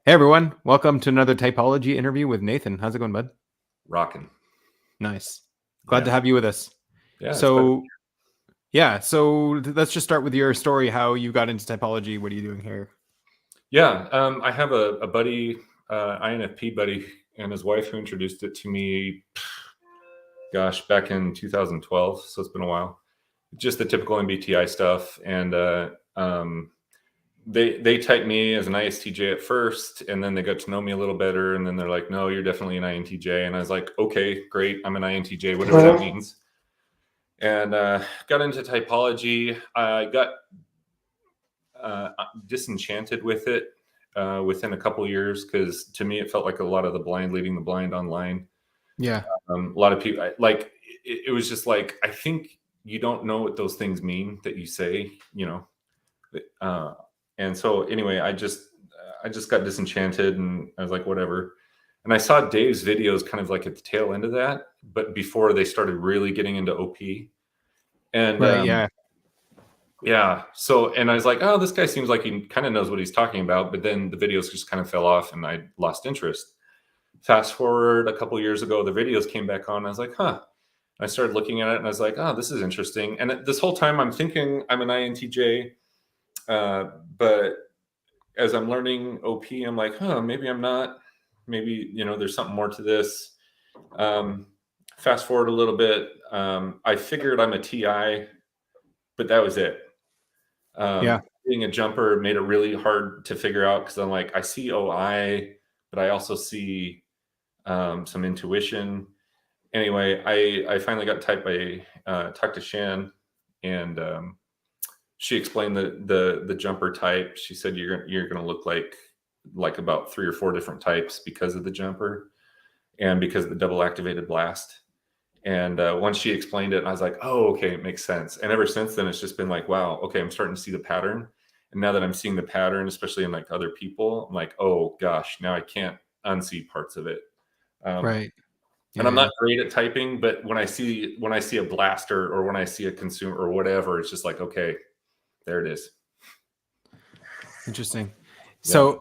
Hey everyone, welcome to another typology interview with Nathan. How's it going, bud? Rocking. Nice. Glad to Yeah. have you with us. Yeah. It's glad. So, let's just start with your story, how you got into typology. What are you doing here? Yeah. I have a buddy, INFP buddy, and his wife who introduced it to me, gosh, back in 2012. So it's been a while. Just the typical MBTI stuff. And they typed me as an ISTJ at first, and then they got to know me a little better. And then they're like, no, you're definitely an INTJ. And I was like, okay, great. I'm an INTJ, whatever that means. And got into typology. I got disenchanted with it within a couple of years, because to me it felt like a lot of the blind leading the blind online. Yeah. A lot of people it was just like, I think you don't know what those things mean that you say, and so anyway, I just got disenchanted, and I was like, whatever. And I saw Dave's videos kind of like at the tail end of that, but before they started really getting into OP. And Right. Yeah. yeah. So, and I was like, oh, this guy seems like he kind of knows what he's talking about. But then the videos just kind of fell off and I lost interest. Fast forward a couple years ago, the videos came back on. I was like, huh. I started looking at it and I was like, oh, this is interesting. And this whole time I'm thinking I'm an INTJ. But as I'm learning OP, I'm like, huh, maybe I'm not. Maybe, there's something more to this. Fast forward a little bit. I figured I'm a TI, but that was it. Yeah. Being a jumper made it really hard to figure out, because I'm like, I see OI, but I also see some intuition. Anyway, I finally got typed by talked to Shan, and she explained the jumper type. She said you're gonna look like about 3 or 4 different types because of the jumper and because of the double activated blast. And once she explained it, I was like, oh, okay, it makes sense. And ever since then, it's just been like, wow, okay, I'm starting to see the pattern. And now that I'm seeing the pattern, especially in like other people, I'm like, oh gosh, now I can't unsee parts of it. Right. And I'm Yeah. not great at typing, but when I see a blaster or when I see a consumer or whatever, it's just like, okay, there it is. Interesting. Yeah.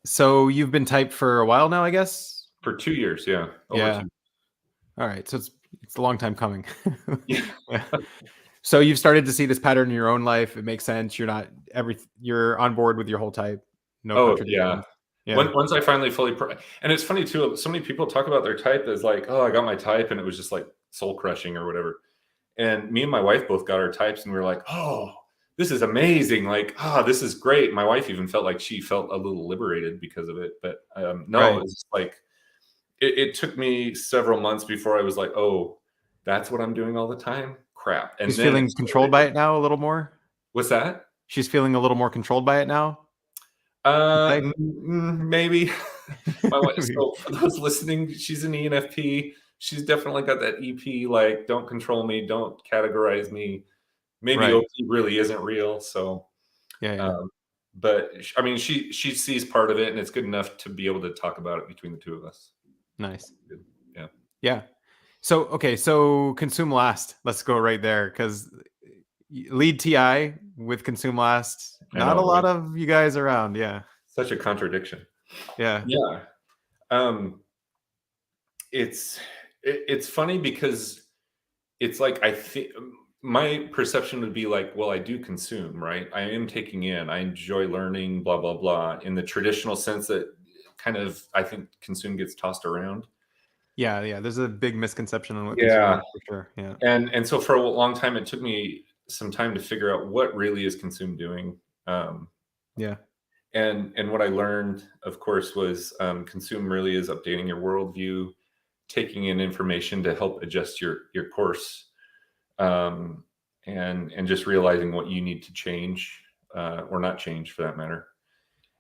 So you've been typed for a while now, I guess. For 2 years, yeah, over Yeah. 2. All right. So it's a long time coming. Yeah. Yeah. So you've started to see this pattern in your own life. It makes sense. You're on board with your whole type. No Oh yeah. contradictions. Yeah. Once I finally and it's funny too, so many people talk about their type as like, oh, I got my type, and it was just like soul crushing or whatever. And me and my wife both got our types, and we were like, oh, this is amazing. Like, this is great. My wife even felt like she felt a little liberated because of it. But no, Right. it's just like, it took me several months before I was like, oh, that's what I'm doing all the time. Crap. And She's then feeling controlled by it now a little more. what's that? She's feeling a little more controlled by it now. Type? Maybe. My wife, so for those listening, she's an ENFP. She's definitely got that EP, like, don't control me, don't categorize me. Maybe Right. OP really isn't real. So, Yeah. um, but I mean, she sees part of it, and it's good enough to be able to talk about it between the two of us. Nice. Good. Yeah. Yeah. So consume last. Let's go right there, because lead TI with consume last. I Not a know, lot right? of you guys around. Yeah. Such a contradiction. Yeah. Yeah. Um, it's funny because it's like, I think my perception would be like, well, I do consume, right? I am taking in, I enjoy learning, blah, blah, blah, in the traditional sense that kind of, I think consume gets tossed around. Yeah. There's a big misconception on what consume Yeah. is, for sure. Yeah. And so for a long time, it took me some time to figure out what really is consume doing. Um, Yeah. and what I learned, of course, was consume really is updating your worldview, taking in information to help adjust your course, and just realizing what you need to change, or not change for that matter.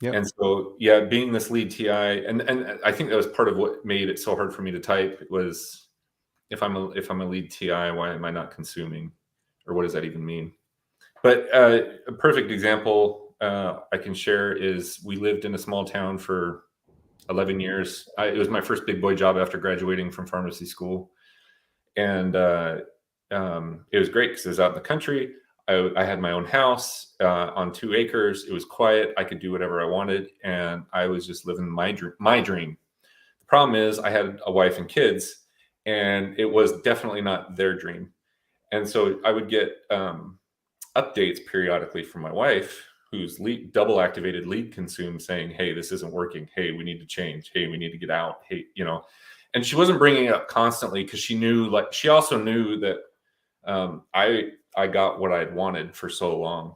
Yep. And so, yeah, being this lead TI, and I think that was part of what made it so hard for me to type, was if I'm a lead TI, why am I not consuming, or what does that even mean? But a perfect example I can share is, we lived in a small town for 11 years. It was my first big boy job after graduating from pharmacy school. And it was great because it was out in the country. I had my own house on 2 acres. It was quiet. I could do whatever I wanted, and I was just living my dream. The problem is, I had a wife and kids, and it was definitely not their dream. And so I would get updates periodically from my wife, who's double activated lead consume, saying, "Hey, this isn't working. Hey, we need to change. Hey, we need to get out. Hey, you know." And she wasn't bringing it up constantly because she knew, like, she also knew that I got what I'd wanted for so long.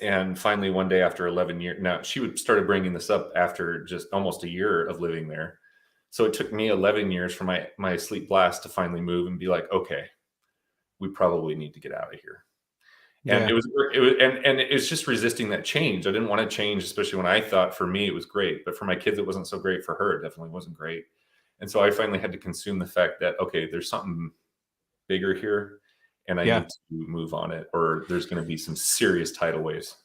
And finally, one day after 11 years, now she would started bringing this up after just almost a year of living there. So it took me 11 years for my sleep blast to finally move and be like, okay, we probably need to get out of here. And Yeah. and it's just resisting that change. I didn't want to change, especially when I thought for me it was great, but for my kids it wasn't so great. For her, it definitely wasn't great. And so I finally had to consume the fact that, okay, there's something bigger here, and I Yeah. need to move on it, or there's going to be some serious tidal waves.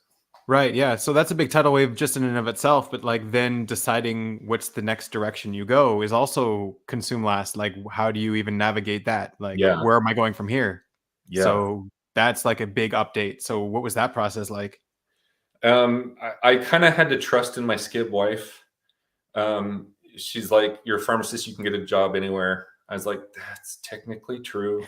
Right. Yeah. So that's a big tidal wave just in and of itself. But like then deciding what's the next direction you go is also consume last. Like, how do you even navigate that? Like, Yeah, where am I going from here? yeah. So that's like a big update. So what was that process like? I kind of had to trust in my skib wife. She's like, "You're a pharmacist, you can get a job anywhere." I was like, "That's technically true."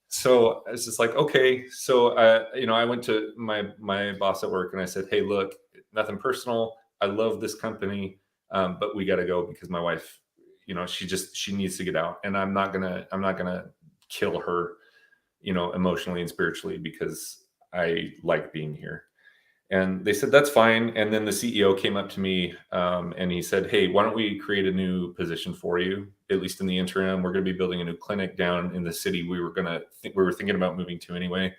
So it's just like, okay. So I went to my boss at work and I said, "Hey, look, nothing personal. I love this company, but we got to go because my wife, she needs to get out, and I'm not gonna kill her, emotionally and spiritually because I like being here." And they said, "That's fine." And then the CEO came up to me, and he said, "Hey, why don't we create a new position for you, at least in the interim? We're going to be building a new clinic down in the city we were thinking about moving to anyway,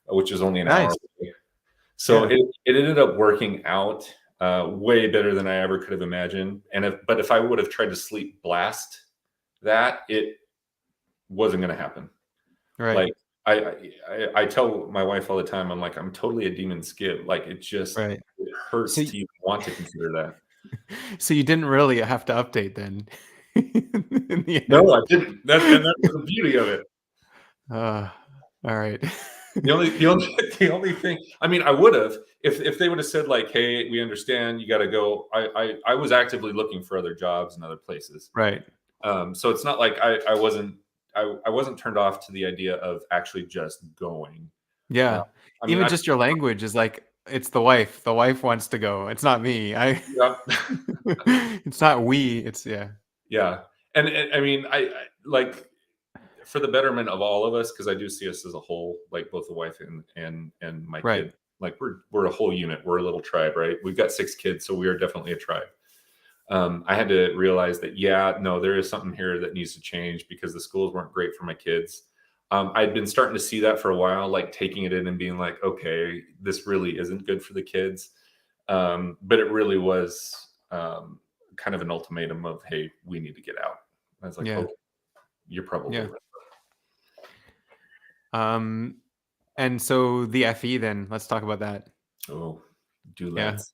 which is only an hour Nice. away." So Yeah. it ended up working out way better than I ever could have imagined. But if I would have tried to sleep blast that, it wasn't going to happen. Right. Like, I tell my wife all the time, I'm like, "I'm totally a demon skib." Like, Right. it So hurts to even want to consider that. so you didn't really have to update then in the No, end. I didn't. That's the beauty of it. Uh, all right. The only thing, I mean, I would have, if they would have said, like, "Hey, we understand, you gotta go." I was actively looking for other jobs in other places. Right. So it's not like I wasn't turned off to the idea of actually just going. Uh, Yeah. I mean, Even I just your language is like, it's the wife. The wife wants to go. It's not me. I yeah. it's not we. It's yeah. Yeah. And I mean, like, for the betterment of all of us, because I do see us as a whole, like both the wife and my Right. kid, like we're a whole unit. We're a little tribe, right? We've got 6 kids, so we are definitely a tribe. I had to realize that, yeah, no, there is something here that needs to change because the schools weren't great for my kids. I'd been starting to see that for a while, like taking it in and being like, okay, this really isn't good for the kids. But it really was kind of an ultimatum of, hey, we need to get out. I was like, Yeah. okay, you're probably Yeah. right. Um and so the FE then, let's talk about that. Oh, do Yeah. let's.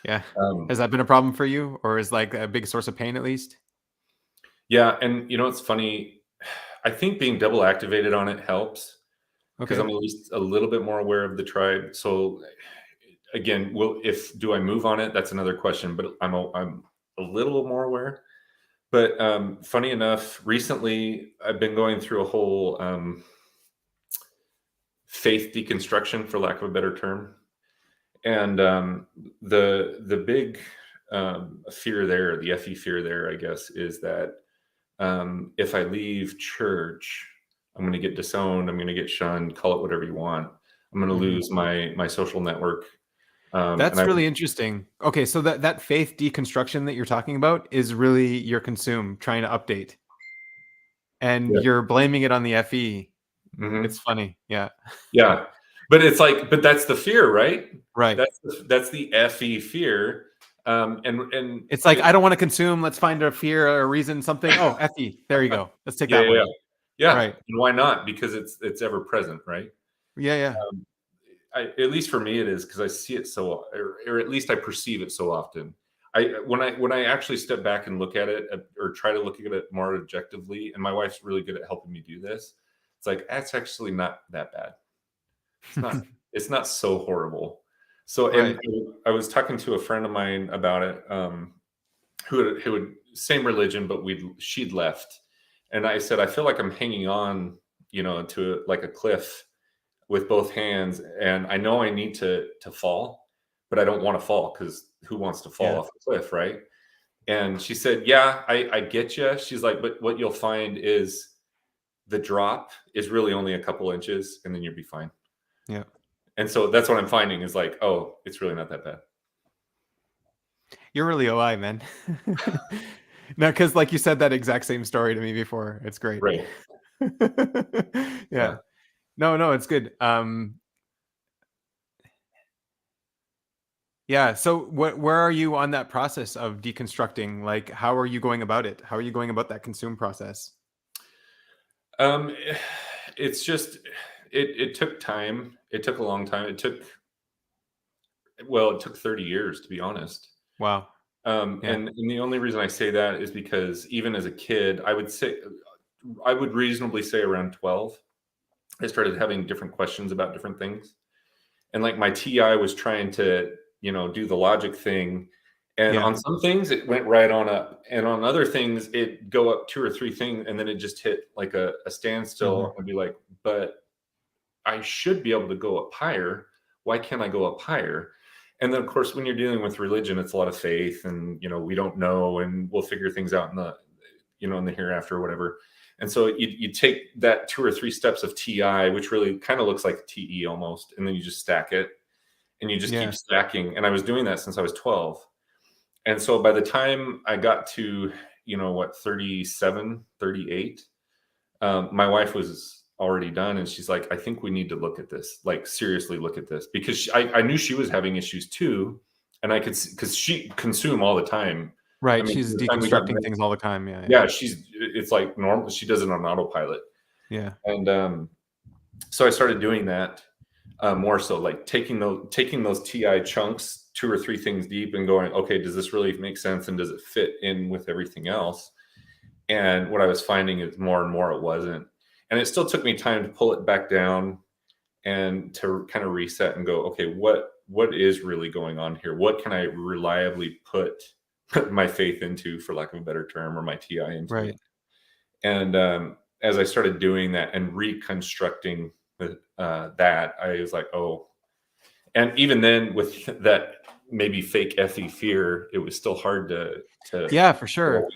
Yeah. Um, Has that been a problem for you or is like a big source of pain at least? yeah, and it's funny. I think being double activated on it helps because I'm Okay. at least a little bit more aware of the tribe. So again, if do I move on it? That's another question. But I'm a little more aware. But funny enough, recently I've been going through a whole faith deconstruction, for lack of a better term. And the big fear there, the FE fear there, I guess, is that if I leave church, I'm going to get disowned. I'm going to get shunned. Call it whatever you want. I'm going to Mhm. lose my social network. And That's I really interesting. Okay, so that faith deconstruction that you're talking about is really your consume trying to update, and yeah, you're blaming it on the FE. It's hmm funny. Yeah. yeah, but it's like, but that's the fear, right? Right. That's the FE fear. And It's like, I don't want to consume. Let's find a fear or a reason, something. Oh, FE. There you go. Let's take yeah, that yeah, yeah, one. yeah. Right. And why not? Because it's ever present, right? Yeah, yeah. Um, at least for me, it is because I see it or at least I perceive it so often. When I actually step back and look at it, or try to look at it more objectively, and my wife's really good at helping me do this. It's like, that's actually not that bad. It's not it's not so horrible. So, and Right. I was talking to a friend of mine about it, who had same religion, but she'd left, and I said, I feel like I'm hanging on, to like a cliff with both hands, and I know I need to fall, but I don't want to fall because who wants to fall Yeah. off a cliff, right? And she said, "Yeah, I get you." She's like, "But what you'll find is the drop is really only a couple inches, and then you'll be fine." Yeah. And so that's what I'm finding is like, oh, it's really not that bad. You're really OI, man. No, because like you said that exact same story to me before. It's great. Right. Yeah. Yeah. No, no, it's good. Yeah. So where are you on that process of deconstructing? Like, how are you going about it? How are you going about that consume process? Um, it's just it took time. It took a long time. It took 30 years to be honest. Wow. Yeah. And the only reason I say that is because even as a kid, I would reasonably say around 12, I started having different questions about different things. And like my TI was trying to, do the logic thing. And Yeah. on some things it went right on up. And on other things, it go up two or three things and then it just hit like a Mhm. standstill and be like, but I should be able to go up higher. Why can't I go up higher? And then of course when you're dealing with religion, it's a lot of faith and we don't know and we'll figure things out in the hereafter or whatever. And so you take that two or three steps of TI, which really kind of looks like TE almost, and then you just stack it and you just keep Yeah. stacking. And I was doing that since I was 12. And so by the time I got to, 37, 38, my wife was already done. And she's like, I think we need to look at this, like seriously look at this because I knew she was having issues too. And I could, because she consume all the time. I Right. mean, She's from the time we got deconstructing married, things all the time. Yeah. Yeah. yeah, it's like normal. She does it on autopilot. Yeah. And so I started doing that more so, like taking those TI chunks, two or three things deep, and going, okay, does this really make sense, and does it fit in with everything else? And what I was finding is more and more it wasn't, and it still took me time to pull it back down and to kind of reset and go, okay, what is really going on here? What can I reliably put my faith into, for lack of a better term, or my TI into? Right. And as I started doing that and reconstructing that, I was like, oh, and even then with that maybe fake FE fear, it was still hard to Yeah, for sure.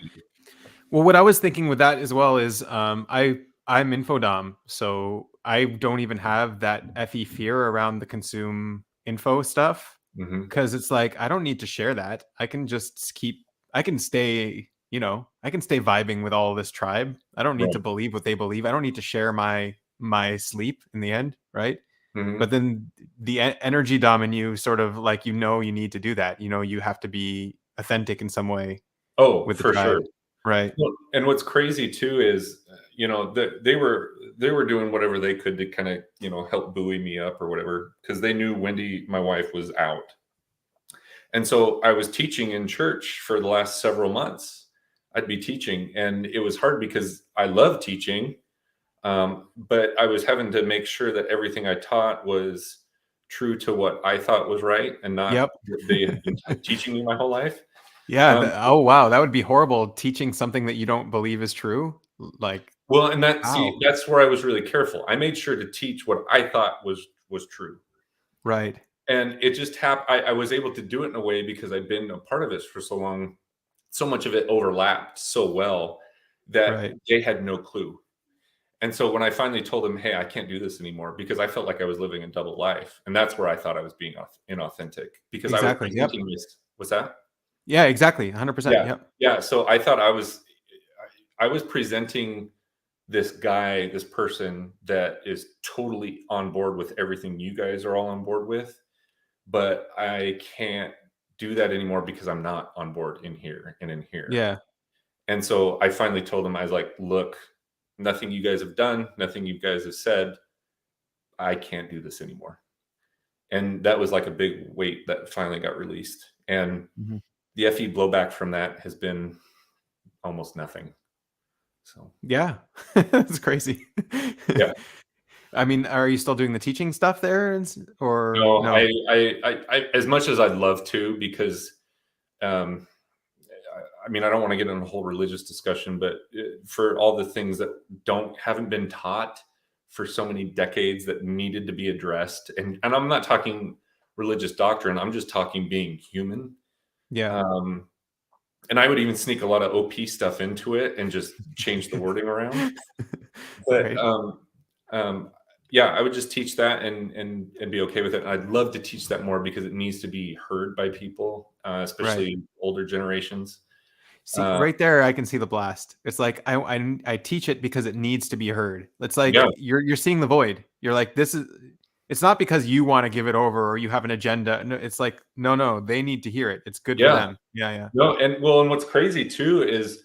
Well, what I was thinking with that as well is I'm infodom, so I don't even have that FE fear around the consume info stuff hmm because it's like I don't need to share that. I can just keep I can stay, I can stay vibing with all this tribe. I don't need to right. believe what they believe. I don't need to share my sleep in the end, right? But hmm then the energy dom in you sort of like you need to do that. You have to be authentic in some way Oh, with the for tribe, sure. right? Well, and what's crazy too is, that they were doing whatever they could to kind of, help buoy me up or whatever, because they knew Wendy, my wife, was out. And so I was teaching in church for the last several months. I'd be teaching, and it was hard because I love teaching, but I was having to make sure that everything I taught was true to what I thought was right and not Yep. what they had been teaching me my whole life. Yeah, Um, oh, wow, that would be horrible teaching something that you don't believe is true. Like, well, and how? that's where I was really careful. I made sure to teach what I thought was true. Right, And it just happened. I was able to do it in a way because I'd been a part of this for so long. So much of it overlapped so well that right. they had no clue. And so when I finally told them, "Hey, I can't do this anymore," because I felt like I was living a double life, and that's where I thought I was being inauthentic because I was Exactly, yep. presenting this. What's that? Yeah, exactly, 100%, Yeah, yep. yeah. So I thought I was presenting this guy, this person that is totally on board with everything you guys are all on board with, but I can't do that anymore because I'm not on board in here and in here. Yeah, And so I finally told him, I was like, look, nothing you guys have done, nothing you guys have said, I can't do this anymore. And that was like a big weight that finally got released. And mhm. the FE blowback from that has been almost nothing. So Yeah, that's crazy. yeah. I mean, are you still doing the teaching stuff there, or No, no? I as much as I'd love to, because um, I mean, I don't want to get in a whole religious discussion, but for all the things that haven't been taught for so many decades that needed to be addressed, and I'm not talking religious doctrine, I'm just talking being human. Yeah. Um, and I would even sneak a lot of OP stuff into it and just change the wording around. But Right. um, yeah, I would just teach that and be okay with it. I'd love to teach that more because it needs to be heard by people, Right. especially older generations. See, Uh, right there, I can see the blast. It's like I teach it because it needs to be heard. It's like yeah, you're seeing the void. You're like, this is. It's not because you want to give it over or you have an agenda. No, it's like, no, they need to hear it. It's good for yeah. them. Yeah, yeah. No, and well, and what's crazy too is,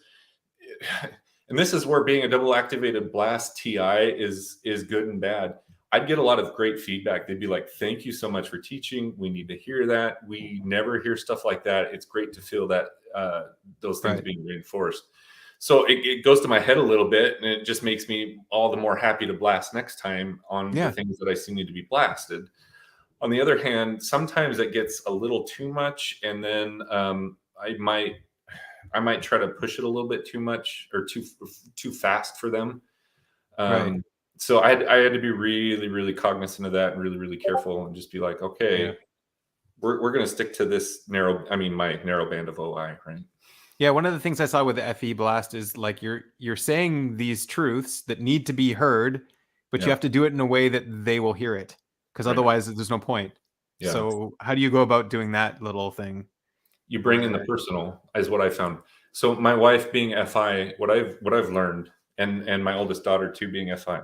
and this is where being a double activated blast TI is good and bad. I'd get a lot of great feedback. They'd be like, "Thank you so much for teaching. We need to hear that. We never hear stuff like that. It's great to feel that those things Right. being reinforced." So it goes to my head a little bit, and it just makes me all the more happy to blast next time on the Yeah. things that I see need to be blasted. On the other hand, sometimes it gets a little too much, and then I might try to push it a little bit too much or too fast for them. Right. Um, so I had to be really, really cognizant of that and really, really careful and just be like, Yeah. okay, we're going to stick to this narrow. I mean, my narrow band of OI, right? Yeah, one of the things I saw with the FE blast is like you're saying these truths that need to be heard, but you Yeah, have to do it in a way that they will hear it, because right. otherwise there's no point. Yeah, So how do you go about doing that little thing you bring in the where personal is what I found. So my wife being FI, what I've learned, and my oldest daughter too being FI,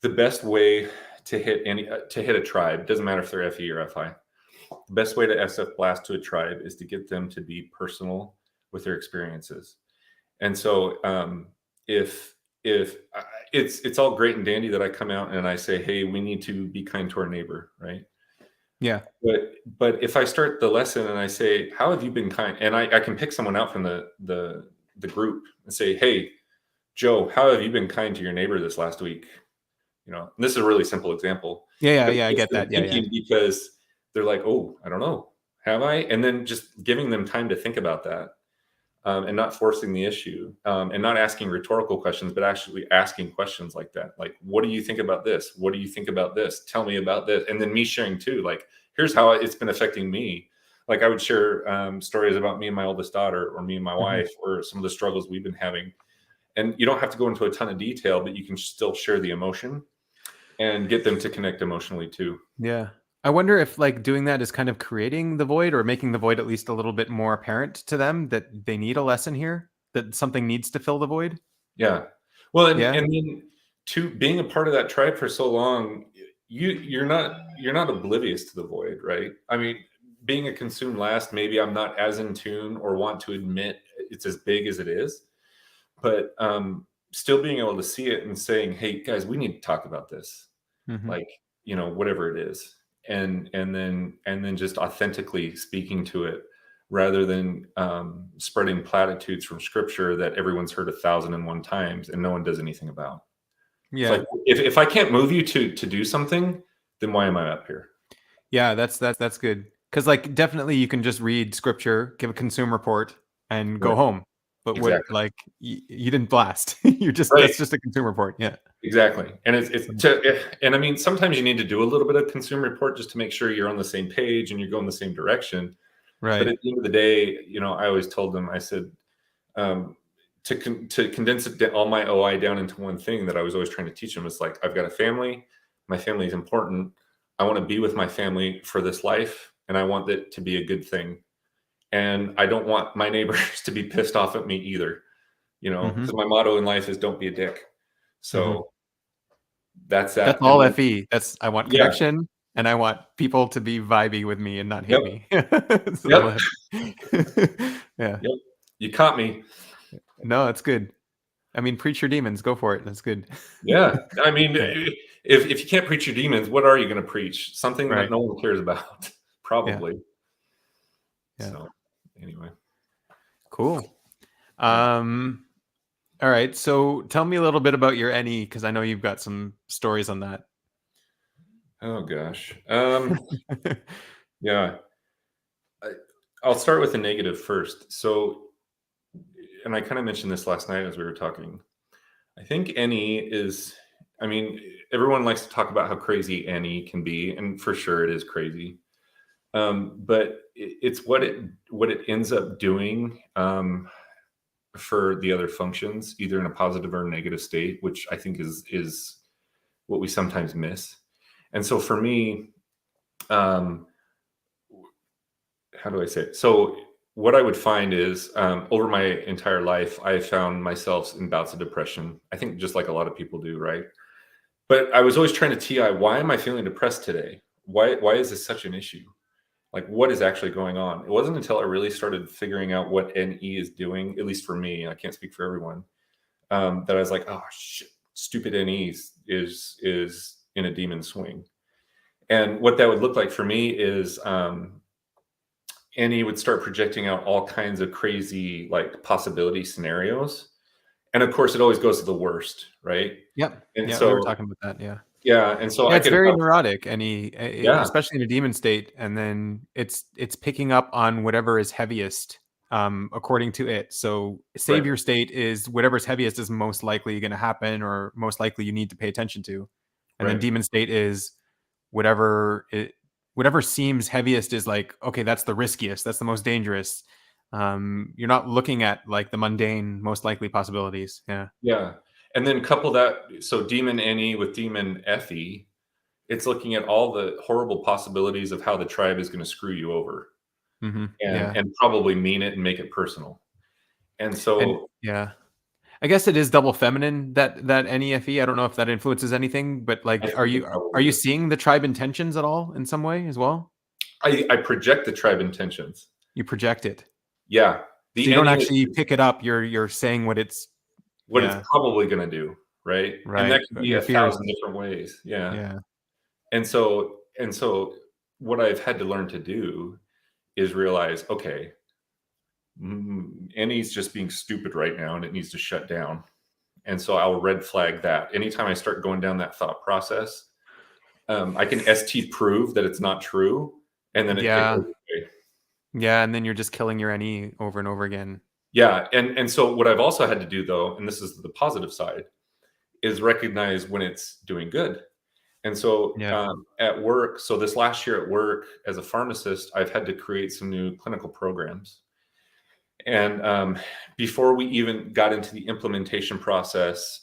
the best way to hit a tribe, doesn't matter if they're FE or FI, the best way to SF blast to a tribe is to get them to be personal with their experiences. And so if it's all great and dandy that I come out and I say, hey, we need to be kind to our neighbor, right? yeah. But if I start the lesson and I say, how have you been kind? And I can pick someone out from the group and say, hey, Joe, how have you been kind to your neighbor this last week? And this is a really simple example, but it I gets get them that. Yeah, yeah. thinking because they're like, oh, I don't know, have I? And then just giving them time to think about that, and not forcing the issue, and not asking rhetorical questions, but actually asking questions like that. Like, what do you think about this? What do you think about this? Tell me about this. And then me sharing too, like, here's how it's been affecting me. Like I would share stories about me and my oldest daughter or me and my Mhm. wife or some of the struggles we've been having. And you don't have to go into a ton of detail, but you can still share the emotion and get them to connect emotionally too. Yeah. I wonder if like doing that is kind of creating the void or making the void at least a little bit more apparent to them that they need a lesson here, that something needs to fill the void. Yeah. Well, and Yeah. and then to being a part of that tribe for so long, you're not oblivious to the void, right? I mean, being a consumed last, maybe I'm not as in tune or want to admit it's as big as it is, but still being able to see it and saying, "Hey, guys, we need to talk about this." Mhm. Like, whatever it is. And then just authentically speaking to it rather than spreading platitudes from scripture that everyone's heard 1,001 times and no one does anything about. It's Yeah. like, if I can't move you to do something, then why am I up here? Yeah, that's good. Because like definitely you can just read scripture, give a consume report, and go Right. home. But what Exactly. like you didn't blast. You're just Right. that's just a consume report. Yeah. Exactly. And and I mean, sometimes you need to do a little bit of consumer report just to make sure you're on the same page and you're going the same direction. But Right. at the end of the day, I always told them, I said, um, to condense all my OI down into one thing that I was always trying to teach them is like, I've got a family. My family is important. I want to be with my family for this life, and I want it to be a good thing. And I don't want my neighbors to be pissed off at me either, because Mhm. my motto in life is don't be a dick. Mhm. So that's That's that. And all then, FE. That's I want yeah, connection and I want people to be vibey with me and not hate yep, me. That's all yep, I Yeah. yep. You caught me. No, it's good. I mean, preach your demons. Go for it. That's good. Yeah. I mean, Yeah. if you can't preach your demons, what are you going to preach? Something that Right. no one cares about, Yeah. probably. Yeah. So, anyway, Cool. yeah. Um, All right. So tell me a little bit about your NE, because I know you've got some stories on that. Oh gosh. Yeah. I, I'll start with the negative first. So, and I kind of mentioned this last night as we were talking. I think NE is, I mean, everyone likes to talk about how crazy NE can be, and for sure it is crazy. But it's what it ends up doing for the other functions, either in a positive or a negative state, which I think is what we sometimes miss. And so for me, um, how do I say it? So what I would find is over my entire life, I found myself in bouts of depression. I think just like a lot of people do, right? But I was always trying to TI, why am I feeling depressed today? Why is this such an issue? Like what is actually going on? It wasn't until I really started figuring out what NE is doing, at least for me, I can't speak for everyone, that I was like, oh shit, stupid NE is in a demon swing. And what that would look like for me is NE would start projecting out all kinds of crazy like possibility scenarios. And of course, it always goes to the worst, right? Yep. And Yeah, we were so, talking about that. Yeah. yeah, and so Yeah, I it's could very have, neurotic, yeah, especially in a demon state, and then it's picking up on whatever is heaviest, according to it. So right, savior state is whatever's heaviest is most likely going to happen, or most likely you need to pay attention to, and then right. demon state is whatever it whatever seems heaviest is like, okay, that's the riskiest, that's the most dangerous. You're not looking at like the mundane, most likely possibilities. Yeah. Yeah. And then couple that, so demon NE with demon FE, it's looking at all the horrible possibilities of how the tribe is going to screw you over Yeah. and probably mean it and make it personal. And And so yeah. I guess it is double feminine, that NEFE. I don't know if that influences anything, but I like, are think it you are probably you is. seeing the tribe intentions at all in some way as well? I project the tribe intentions. You project it, Yeah. so The you don't NE actually is pick it up. You're saying what it's. what it's Yeah, probably going to do. Right. And that right. can be Your a fears. thousand different ways. Yeah. Yeah. And so what I've had to learn to do is realize, okay, NE's just being stupid right now and it needs to shut down. And so I'll red flag that. Anytime I start going down that thought process, I can ST prove that it's not true, and then it goes Yeah. away. Yeah, and then you're just killing your NE over and over again. Yeah, and so what I've also had to do though, and this is the positive side, is recognize when it's doing good. And so Yeah. at work, so this last year at work as a pharmacist, I've had to create some new clinical programs. And before we even got into the implementation process,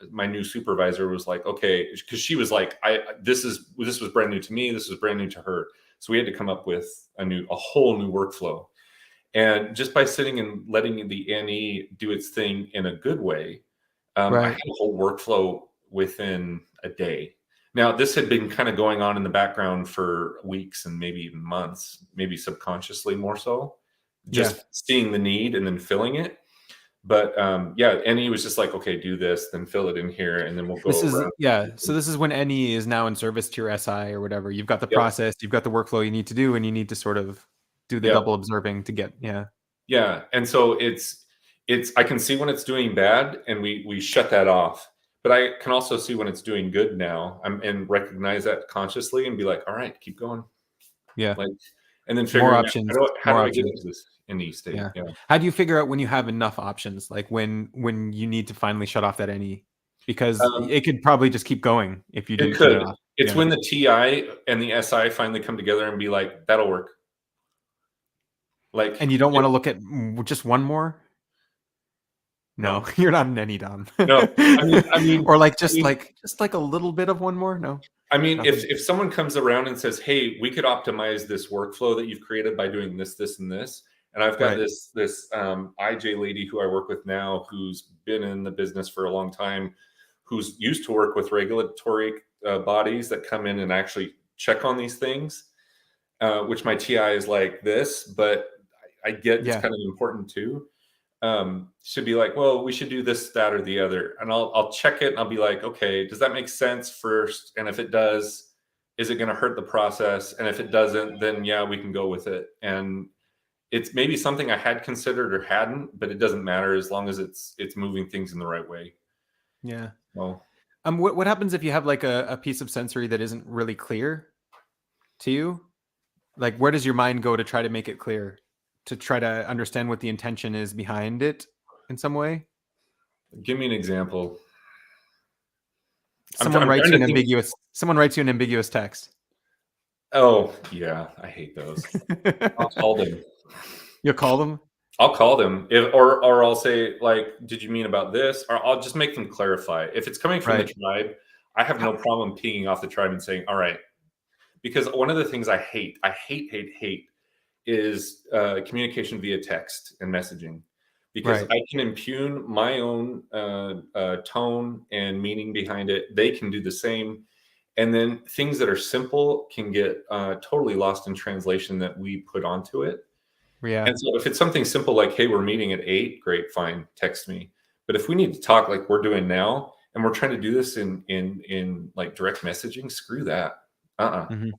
my new supervisor was like, "Okay," because she was like, this was brand new to me. This was brand new to her. So we had to come up with a whole new workflow. And just by sitting and letting the NE do its thing in a good way, I had Right. a whole workflow within a day. Now, this had been kind of going on in the background for weeks and maybe even months, maybe subconsciously more so, Yeah. just seeing the need and then filling it. But yeah, and he was just like, okay, do this, then fill it in here, and then we'll This go is around. yeah. So this is when NE is now in service to your SI or whatever. You've got the Yep, process, you've got the workflow you need to do, and you need to sort of do the yep, double observing to get. Yeah. yeah. And so it's I can see when it's doing bad, and we shut that off. But I can also see when it's doing good now, and recognize that consciously, and be like, all right, keep going, Yeah. like, and then More figuring out options. how More do I get options. into this in these state? Yeah. Yeah. How do you figure out when you have enough options? Like when you need to finally shut off that NE? Because Um, it could probably just keep going if you it do shut it could. off. It's Yeah. when the TI and the SI finally come together and be like, that'll work. Like, And you don't want to look at just one more? No, no, you're not an NE Dom. no. I mean, I mean, Or like I mean, just like a little bit of one more? No. I mean, if Nothing. someone comes around and says, "Hey, we could optimize this workflow that you've created by doing this, this, and this," and I've got Right. this IJ lady who I work with now, who's been in the business for a long time, who's used to work with regulatory bodies that come in and actually check on these things, which my TI is like this, but I get it's Yeah. kind of important too. Should be like, well, we should do this, that, or the other, and I'll check it, and I'll be like, okay, does that make sense first? And if it does, is it going to hurt the process? And if it doesn't, then yeah, we can go with it. And it's maybe something I had considered or hadn't, but it doesn't matter as long as it's moving things in the right way. Yeah. Well, What happens if you have like a piece of sensory that isn't really clear to you? Like, where does your mind go to try to make it clear, to try to understand what the intention is behind it in some way? give me an example. Someone I'm writes trying you to an think. ambiguous text. Oh yeah, I hate those. I'll call them. You'll call them? I'll call them or I'll say like, "Did you mean about this?" Or I'll just make them clarify. If it's coming from the Right. tribe, I have How, no problem pinging off the tribe and saying, "All right," because one of the things I hate is communication via text and messaging, because right. I can impugn my own tone and meaning behind it. They can do the same, and then things that are simple can get totally lost in translation that we put onto it. Yeah. And so if it's something simple like, "Hey, we're meeting at 8," great, fine, text me. But if we need to talk like we're doing now, and we're trying to do this in like direct messaging, screw that. Uh-uh. Mhm.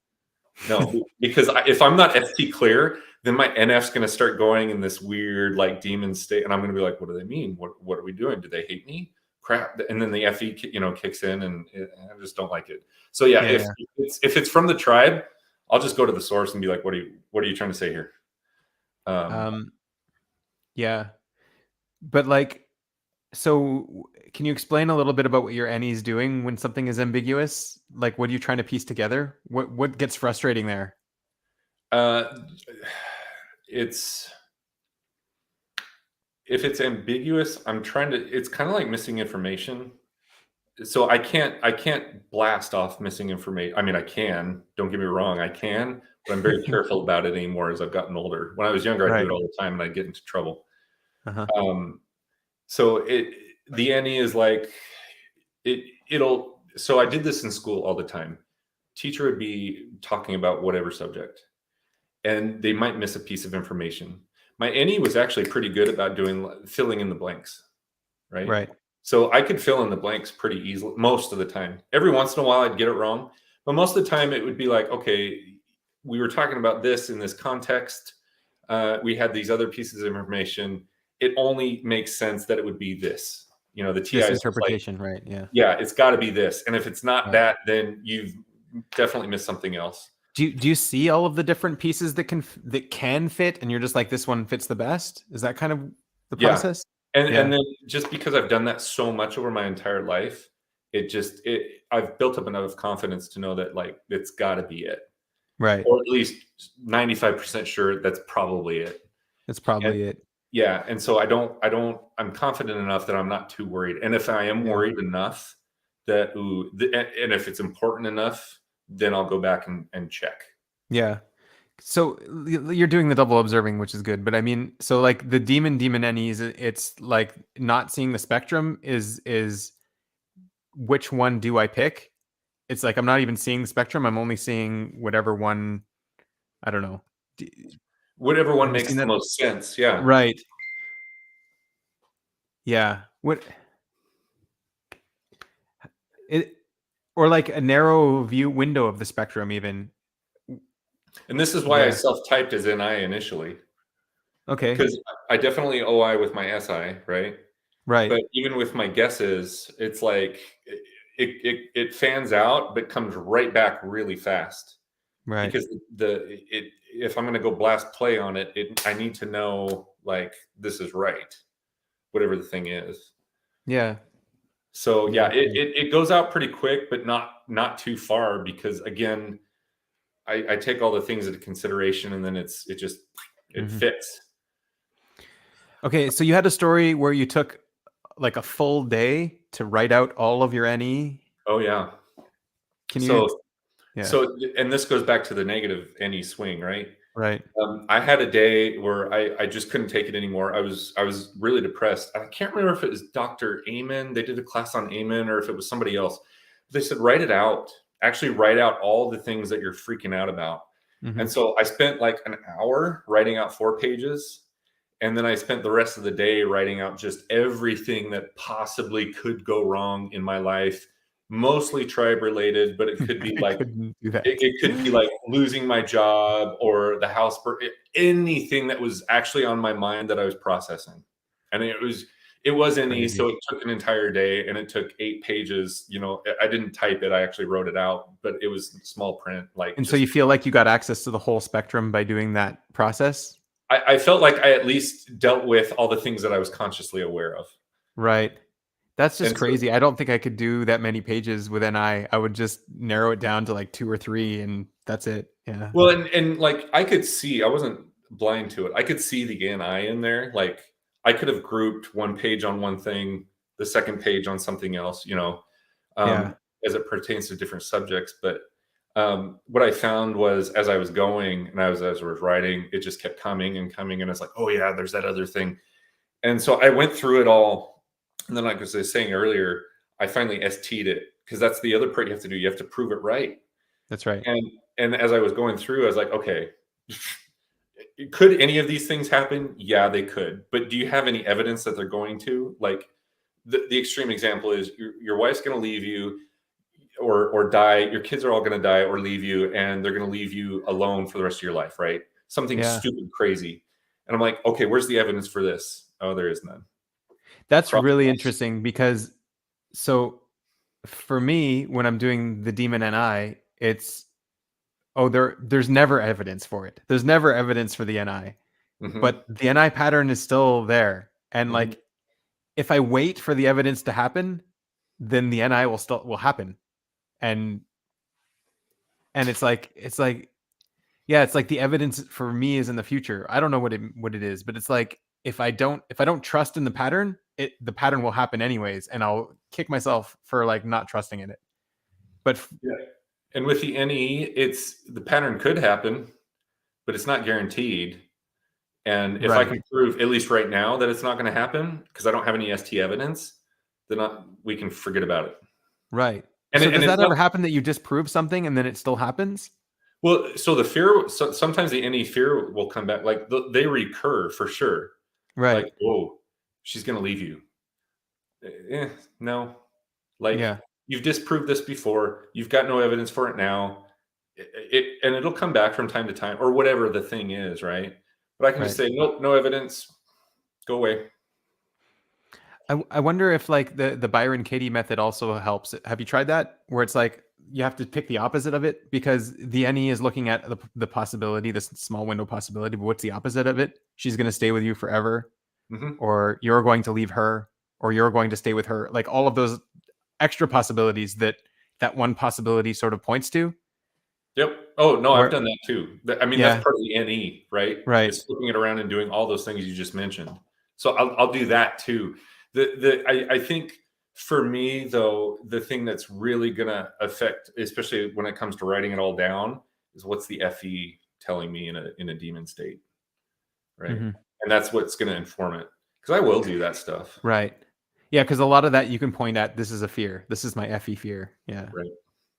No, because if I'm not FT clear, then my NF's going to start going in this weird like demon state, and I'm going to be like, "What do they mean? What are we doing? Do they hate me? Crap!" And then the FE kicks in, and I just don't like it. So yeah, Yeah. if it's from the tribe, I'll just go to the source and be like, what are you trying to say here?" Um, Um, yeah. But like, so can you explain a little bit about what your Annie's doing when something is ambiguous? Like, what are you trying to piece together? What gets frustrating there? uh, it's if it's ambiguous, I'm trying to. It's kind of like missing information. So I can't blast off missing information. I mean, I can. Don't get me wrong, I can, but I'm very careful about it anymore as I've gotten older. When I was younger, I'd do Right. it all the time and I'd get into trouble. Uh-huh. Um, so the NE is like it'll. So I did this in school all the time. Teacher would be talking about whatever subject, and they might miss a piece of information. My NE was actually pretty good about doing filling in the blanks, right? Right. So I could fill in the blanks pretty easily most of the time. Every once in a while, I'd get it wrong, but most of the time, it would be like, okay, we were talking about this in this context. We had these other pieces of information. It only makes sense that it would be this. The TI This is just like, interpretation, right? Yeah. yeah, it's got to be this. And if it's not Right. that, then you've definitely missed something else. Do you see all of the different pieces that can fit, and you're just like, this one fits the best? Is that kind of the Yeah. process? And Yeah. then just because I've done that so much over my entire life, I've built up enough confidence to know that like it's got to be it, Right. or at least 95% sure that's probably it. That's And probably it. yeah, and so I'm confident enough that I'm not too worried. And if I am Yeah. worried enough that and if it's important enough, then I'll go back and check. Yeah. So you're doing the double observing, which is good. But I mean, so like the demon Ennies, it's like not seeing the spectrum is which one do I pick? It's like I'm not even seeing the spectrum. I'm only seeing whatever one. I don't know. D- Whatever one Have you makes seen the that? most sense. Yeah. Right. Yeah. What it or like a narrow view window of the spectrum, even. And this is why I Yeah. self-typed as NI initially, Okay. because I definitely OI with my SI, right? Right. But even with my guesses, it's like it fans out, but comes right back really fast. Right. Because if I'm going to go blast play on it, I need to know like this is right, whatever the thing is. Yeah. So yeah, Yeah. Yeah. it goes out pretty quick, but not too far, because again, I take all the things into consideration, and then it Mhm. fits. Okay. So you had a story where you took like a full day to write out all of your NE. Oh yeah. Can you? So Yeah. so and this goes back to the negative any swing, right? Right. I had a day where I just couldn't take it anymore. I was really depressed. I can't remember if it was Dr. Amen. They did a class on Amen, or if it was somebody else. They said, write it out. Actually, write out all the things that you're freaking out about. Hmm. And so I spent like an hour writing out 4 pages. And then I spent the rest of the day writing out just everything that possibly could go wrong in my life, mostly tribe related, but it could be I like couldn't do that. it could be like losing my job or the house, anything that was actually on my mind that I was processing. And it was NE, Crazy. so it took an entire day and it took 8 pages. I didn't type it, I actually wrote it out, but it was small print. Like, And so just you feel like you got access to the whole spectrum by doing that process? I felt like I at least dealt with all the things that I was consciously aware of. Right. That's just And so, crazy. I don't think I could do that many pages with NI. I would just narrow it down to like 2 or 3 and that's it. Yeah. well, and like I could see, I wasn't blind to it. I could see the NI in there. Like, I could have grouped one page on one thing, the second page on something else, Yeah. as it pertains to different subjects. But what I found was, as I was going and as I was writing, it just kept coming and coming, and it's like, oh yeah, there's that other thing. And so I went through it all, and then, like I was saying earlier, I finally ST'd it, because that's the other part you have to do. You have to prove it right. That's right. And as I was going through, I was like, okay, could any of these things happen? Yeah, they could. But do you have any evidence that they're going to? Like, the extreme example is your wife's going to leave you, or die. Your kids are all going to die or leave you, and they're going to leave you alone for the rest of your life, right? Something Yeah. stupid, crazy. And I'm like, okay, where's the evidence for this? Oh, there is none. That's Probably really not. interesting because so for me, when I'm doing the demon NI, it's there's never evidence for it. There's never evidence for the NI, Mm-hmm. but the NI pattern is still there. And Mm-hmm. like if I wait for the evidence to happen, then the NI will happen. And it's like yeah, it's like the evidence for me is in the future. I don't know what it is, but it's like if I don't trust in the pattern, the pattern will happen anyways, and I'll kick myself for like not trusting in it. But Yeah. And with the NE, it's the pattern could happen, but it's not guaranteed. And if I right, can prove, at least right now, that it's not going to happen because I don't have any ST evidence, then we can forget about it. right. And So does it's that not, ever happen that you disprove something and then it still happens? well. So the fear, sometimes the NE fear will come back. Like, they recur for sure. Like, Right. oh, she's going to leave you. No. Like, Yeah. you've disproved this before. You've got no evidence for it now. And it'll come back from time to time, or whatever the thing is, right? But I can just Right. say, nope, no evidence. Go away. I wonder if like the Byron Katie method also helps. Have you tried that? Where it's like you have to pick the opposite of it because the NE is looking at the possibility, this small window possibility, but what's the opposite of it? She's going to stay with you forever, Hmm. or you're going to leave her, or you're going to stay with her. Like all of those extra possibilities that one possibility sort of points to. Yep. Oh no, I've Where done that too. I mean, that's yeah, part of the NE, right? right. It's flipping it around and doing all those things you just mentioned. So I'll do that too. I think, for me though, the thing that's really gonna affect, especially when it comes to writing it all down, is what's the FE telling me in a demon state, right? Hmm. And that's what's gonna inform it. Because I will do that stuff. Right. Yeah, because a lot of that you can point at. This is a fear. This is my FE fear. Yeah. Right.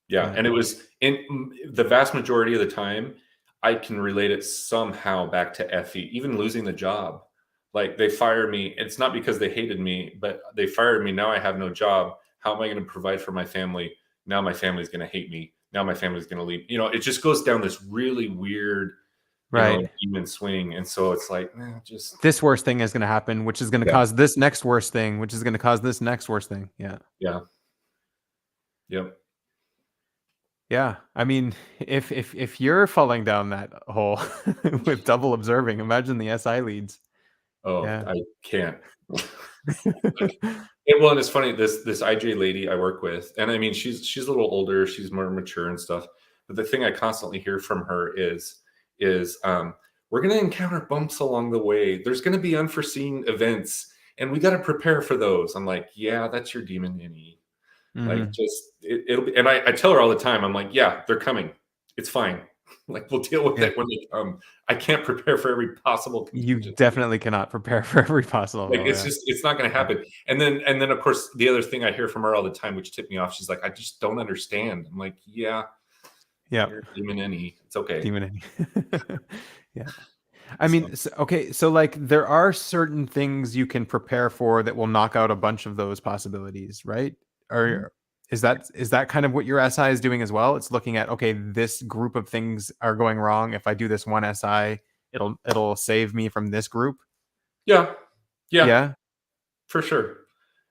Yeah, Yeah. and it was in the vast majority of the time, I can relate it somehow back to FE, even losing the job. Like, they fired me. It's not because they hated me, but they fired me. Now I have no job. How am I going to provide for my family? Now my family's going to hate me. Now my family's going to leave. It just goes down this really weird, Right. demon swing. And so it's like, just, This worst thing is going to happen, which is going to yeah, cause this next worst thing, which is going to cause this next worst thing. Yeah. yeah, yep. Yeah. I mean, if you're falling down that hole with double observing, imagine the SI leads. Oh, Yeah. I can't. Well, and it's funny, this IJ lady I work with, and I mean, she's a little older, she's more mature and stuff. But the thing I constantly hear from her is we're going to encounter bumps along the way. There's going to be unforeseen events, and we got to prepare for those. I'm like, yeah, that's your demon innie. Like, Hmm. just it'll be. And I tell her all the time, I'm like, yeah, they're coming. It's fine. Like, we'll deal with Yeah. it when they come. I can't prepare for every possible You contingency. definitely cannot prepare for every possible. Like, Yeah. it's not going to Yeah. happen. And then of course, the other thing I hear from her all the time, which tipped me off, she's like, I just don't understand. I'm like, yeah, Yeah. you're a demon any. It's okay. Demon in. Yeah. I So, mean, okay, so like there are certain things you can prepare for that will knock out a bunch of those possibilities, right? mhm. Or Is that kind of what your SI is doing as well? It's looking at, okay, this group of things are going wrong. If I do this one SI, it'll save me from this group. Yeah. Yeah, Yeah. for sure.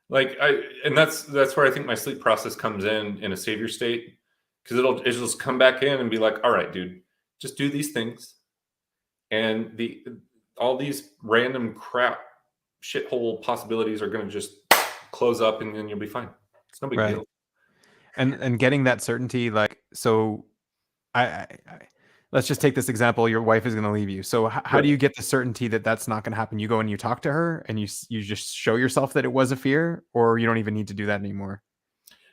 Like and that's where I think my sleep process comes in a savior state, because it'll just come back in and be like, all right, dude, just do these things, and all these random crap shithole possibilities are going to just close up, and then you'll be fine. It's no big Right. deal. And getting that certainty, like, so I let's just take this example. Your wife is going to leave you. So how do Right. you get the certainty that that's not going to happen? You go and you talk to her and you just show yourself that it was a fear, or you don't even need to do that anymore.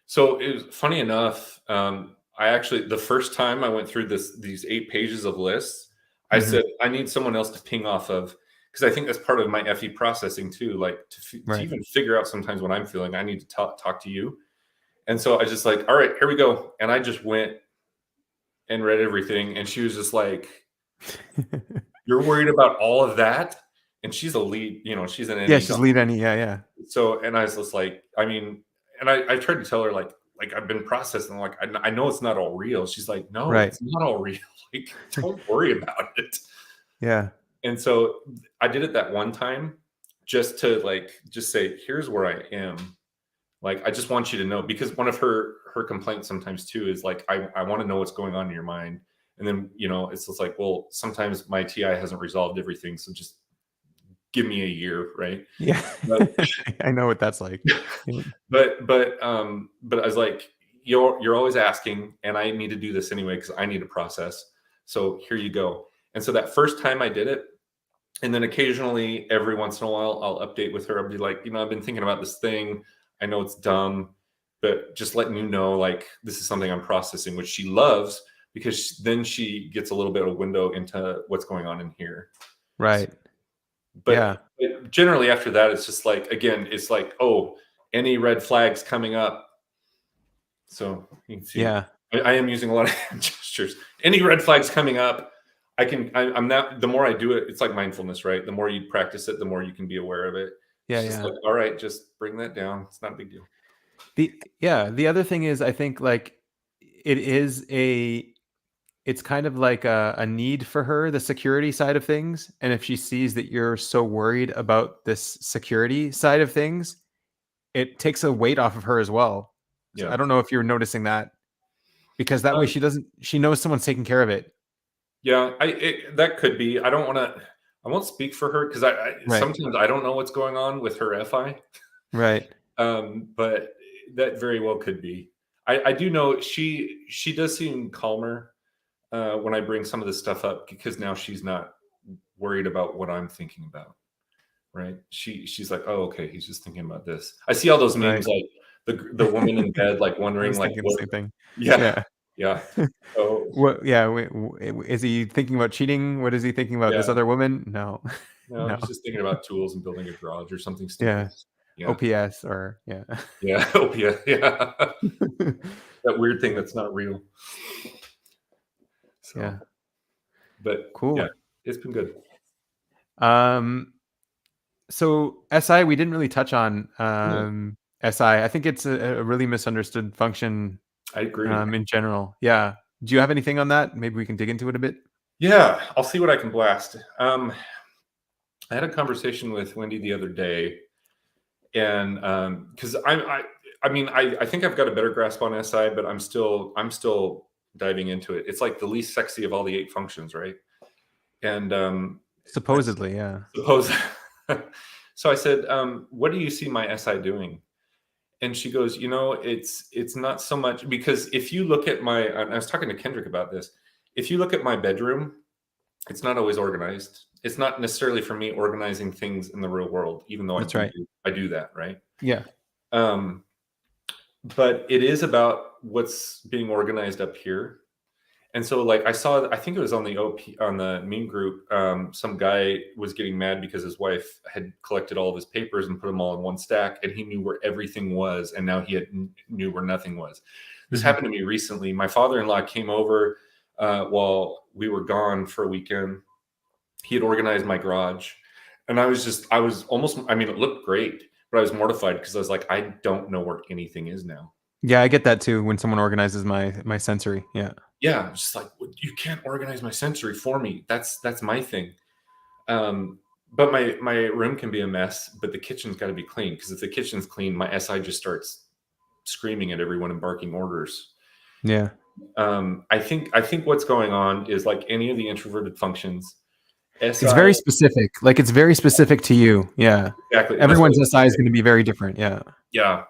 So it was funny enough. I actually, the first time I went through these 8 pages of lists, I Hmm. said I need someone else to ping off of, because I think that's part of my FE processing too. Like to Right. even figure out sometimes what I'm feeling, I need to talk to you. And so I just like, all right, here we go. And I just went and read everything, and she was just like, "You're worried about all of that?" And she's a lead, she's an Yeah, NE she's doc. lead any. Yeah, yeah. So, and I was just like, I mean, and I tried to tell her like I've been processing, like I know it's not all real. She's like, no, Right. it's not all real. Like, don't worry about it. Yeah. And so I did it that one time, just to like just say, here's where I am. Like, I just want you to know, because one of her complaints sometimes too is like, I want to know what's going on in your mind. And then, it's just like, well, sometimes my TI hasn't resolved everything, so just give me a year, right? Yeah. But I know what that's like. Yeah. but I was like, you're always asking, and I need to do this anyway because I need to process. So here you go. And so that first time I did it, and then occasionally, every once in a while, I'll update with her. I'll be like, I've been thinking about this thing. I know it's dumb, but just letting you know, like, this is something I'm processing, which she loves, because then she gets a little bit of a window into what's going on in here. Right. But Yeah. generally after that, it's just like, again, it's like, oh, any red flags coming up. So you can see, Yeah. I am using a lot of hand gestures. Any red flags coming up, I'm not, the more I do it, it's like mindfulness, right? The more you practice it, the more you can be aware of it. Yeah. It's just Yeah. like, all right, just bring that down. It's not a big deal. The other thing is, I think, like, it is it's kind of like a need for her, the security side of things. And if she sees that you're so worried about this security side of things, it takes a weight off of her as well. So Yeah. I don't know if you're noticing that, because that way Um, she knows someone's taking care of it. yeah, that could be. I don't want to, I won't speak for her, because I Right. sometimes I don't know what's going on with her FI. Right. But that very well could be. I do know she does seem calmer when I bring some of this stuff up, because now she's not worried about what I'm thinking about. Right? She's like, oh, okay, he's just thinking about this. I see all those Right. memes, like the woman in bed, like I wondering, was like, thinking the what? same thing. Yeah, Yeah. yeah. So What? Yeah. Is he thinking about cheating? What is he thinking about? yeah, This other woman? No. no, No. he's just thinking about tools and building a garage or something Yeah. stupid. Yeah, OPS or yeah. yeah. Oh yeah, yeah. That weird thing Yeah. that's not real. Yeah. So, but yeah, Cool. it's been good. Um, so SI, we didn't really touch on Yeah, SI. I think it's a really misunderstood function I agree. in general. Yeah. Do you have anything on that? Maybe we can dig into it a bit. Yeah, I'll see what I can blast. I had a conversation with Wendy the other day, and because I mean, I think I've got a better grasp on SI, but I'm still diving into it. It's like the least sexy of all the 8 functions, right? And I Supposedly, yeah. suppose. So I said, what do you see my SI doing? And she goes, it's not so much, because if you look at my, and I was talking to Kendrick about this. If you look at my bedroom, it's not always organized. It's not necessarily for me organizing things in the real world, even though That's right. I do that, right? Yeah. Um, but it is about what's being organized up here. And so, like, I think it was on the on the meme group, some guy was getting mad because his wife had collected all of his papers and put them all in one stack, and he knew where everything was, and now knew where nothing was. This Hmm. happened to me recently. My father-in-law came over while we were gone for a weekend. He had organized my garage, and I was almost, I mean, it looked great, but I was mortified because I was like, I don't know where anything is now. Yeah, I get that too when someone organizes my sensory. Yeah. Yeah, just like, "Well, you can't organize my sensory for me. That's my thing." But my room can be a mess, but the kitchen's got to be clean because if the kitchen's clean, my SI just starts screaming at everyone and barking orders. Yeah. I think what's going on is like any of the introverted functions, It's SI very specific. Like it's very specific to you. Yeah. exactly, and that's what Everyone's I was SI gonna is say. going to be very different. Yeah. Yeah,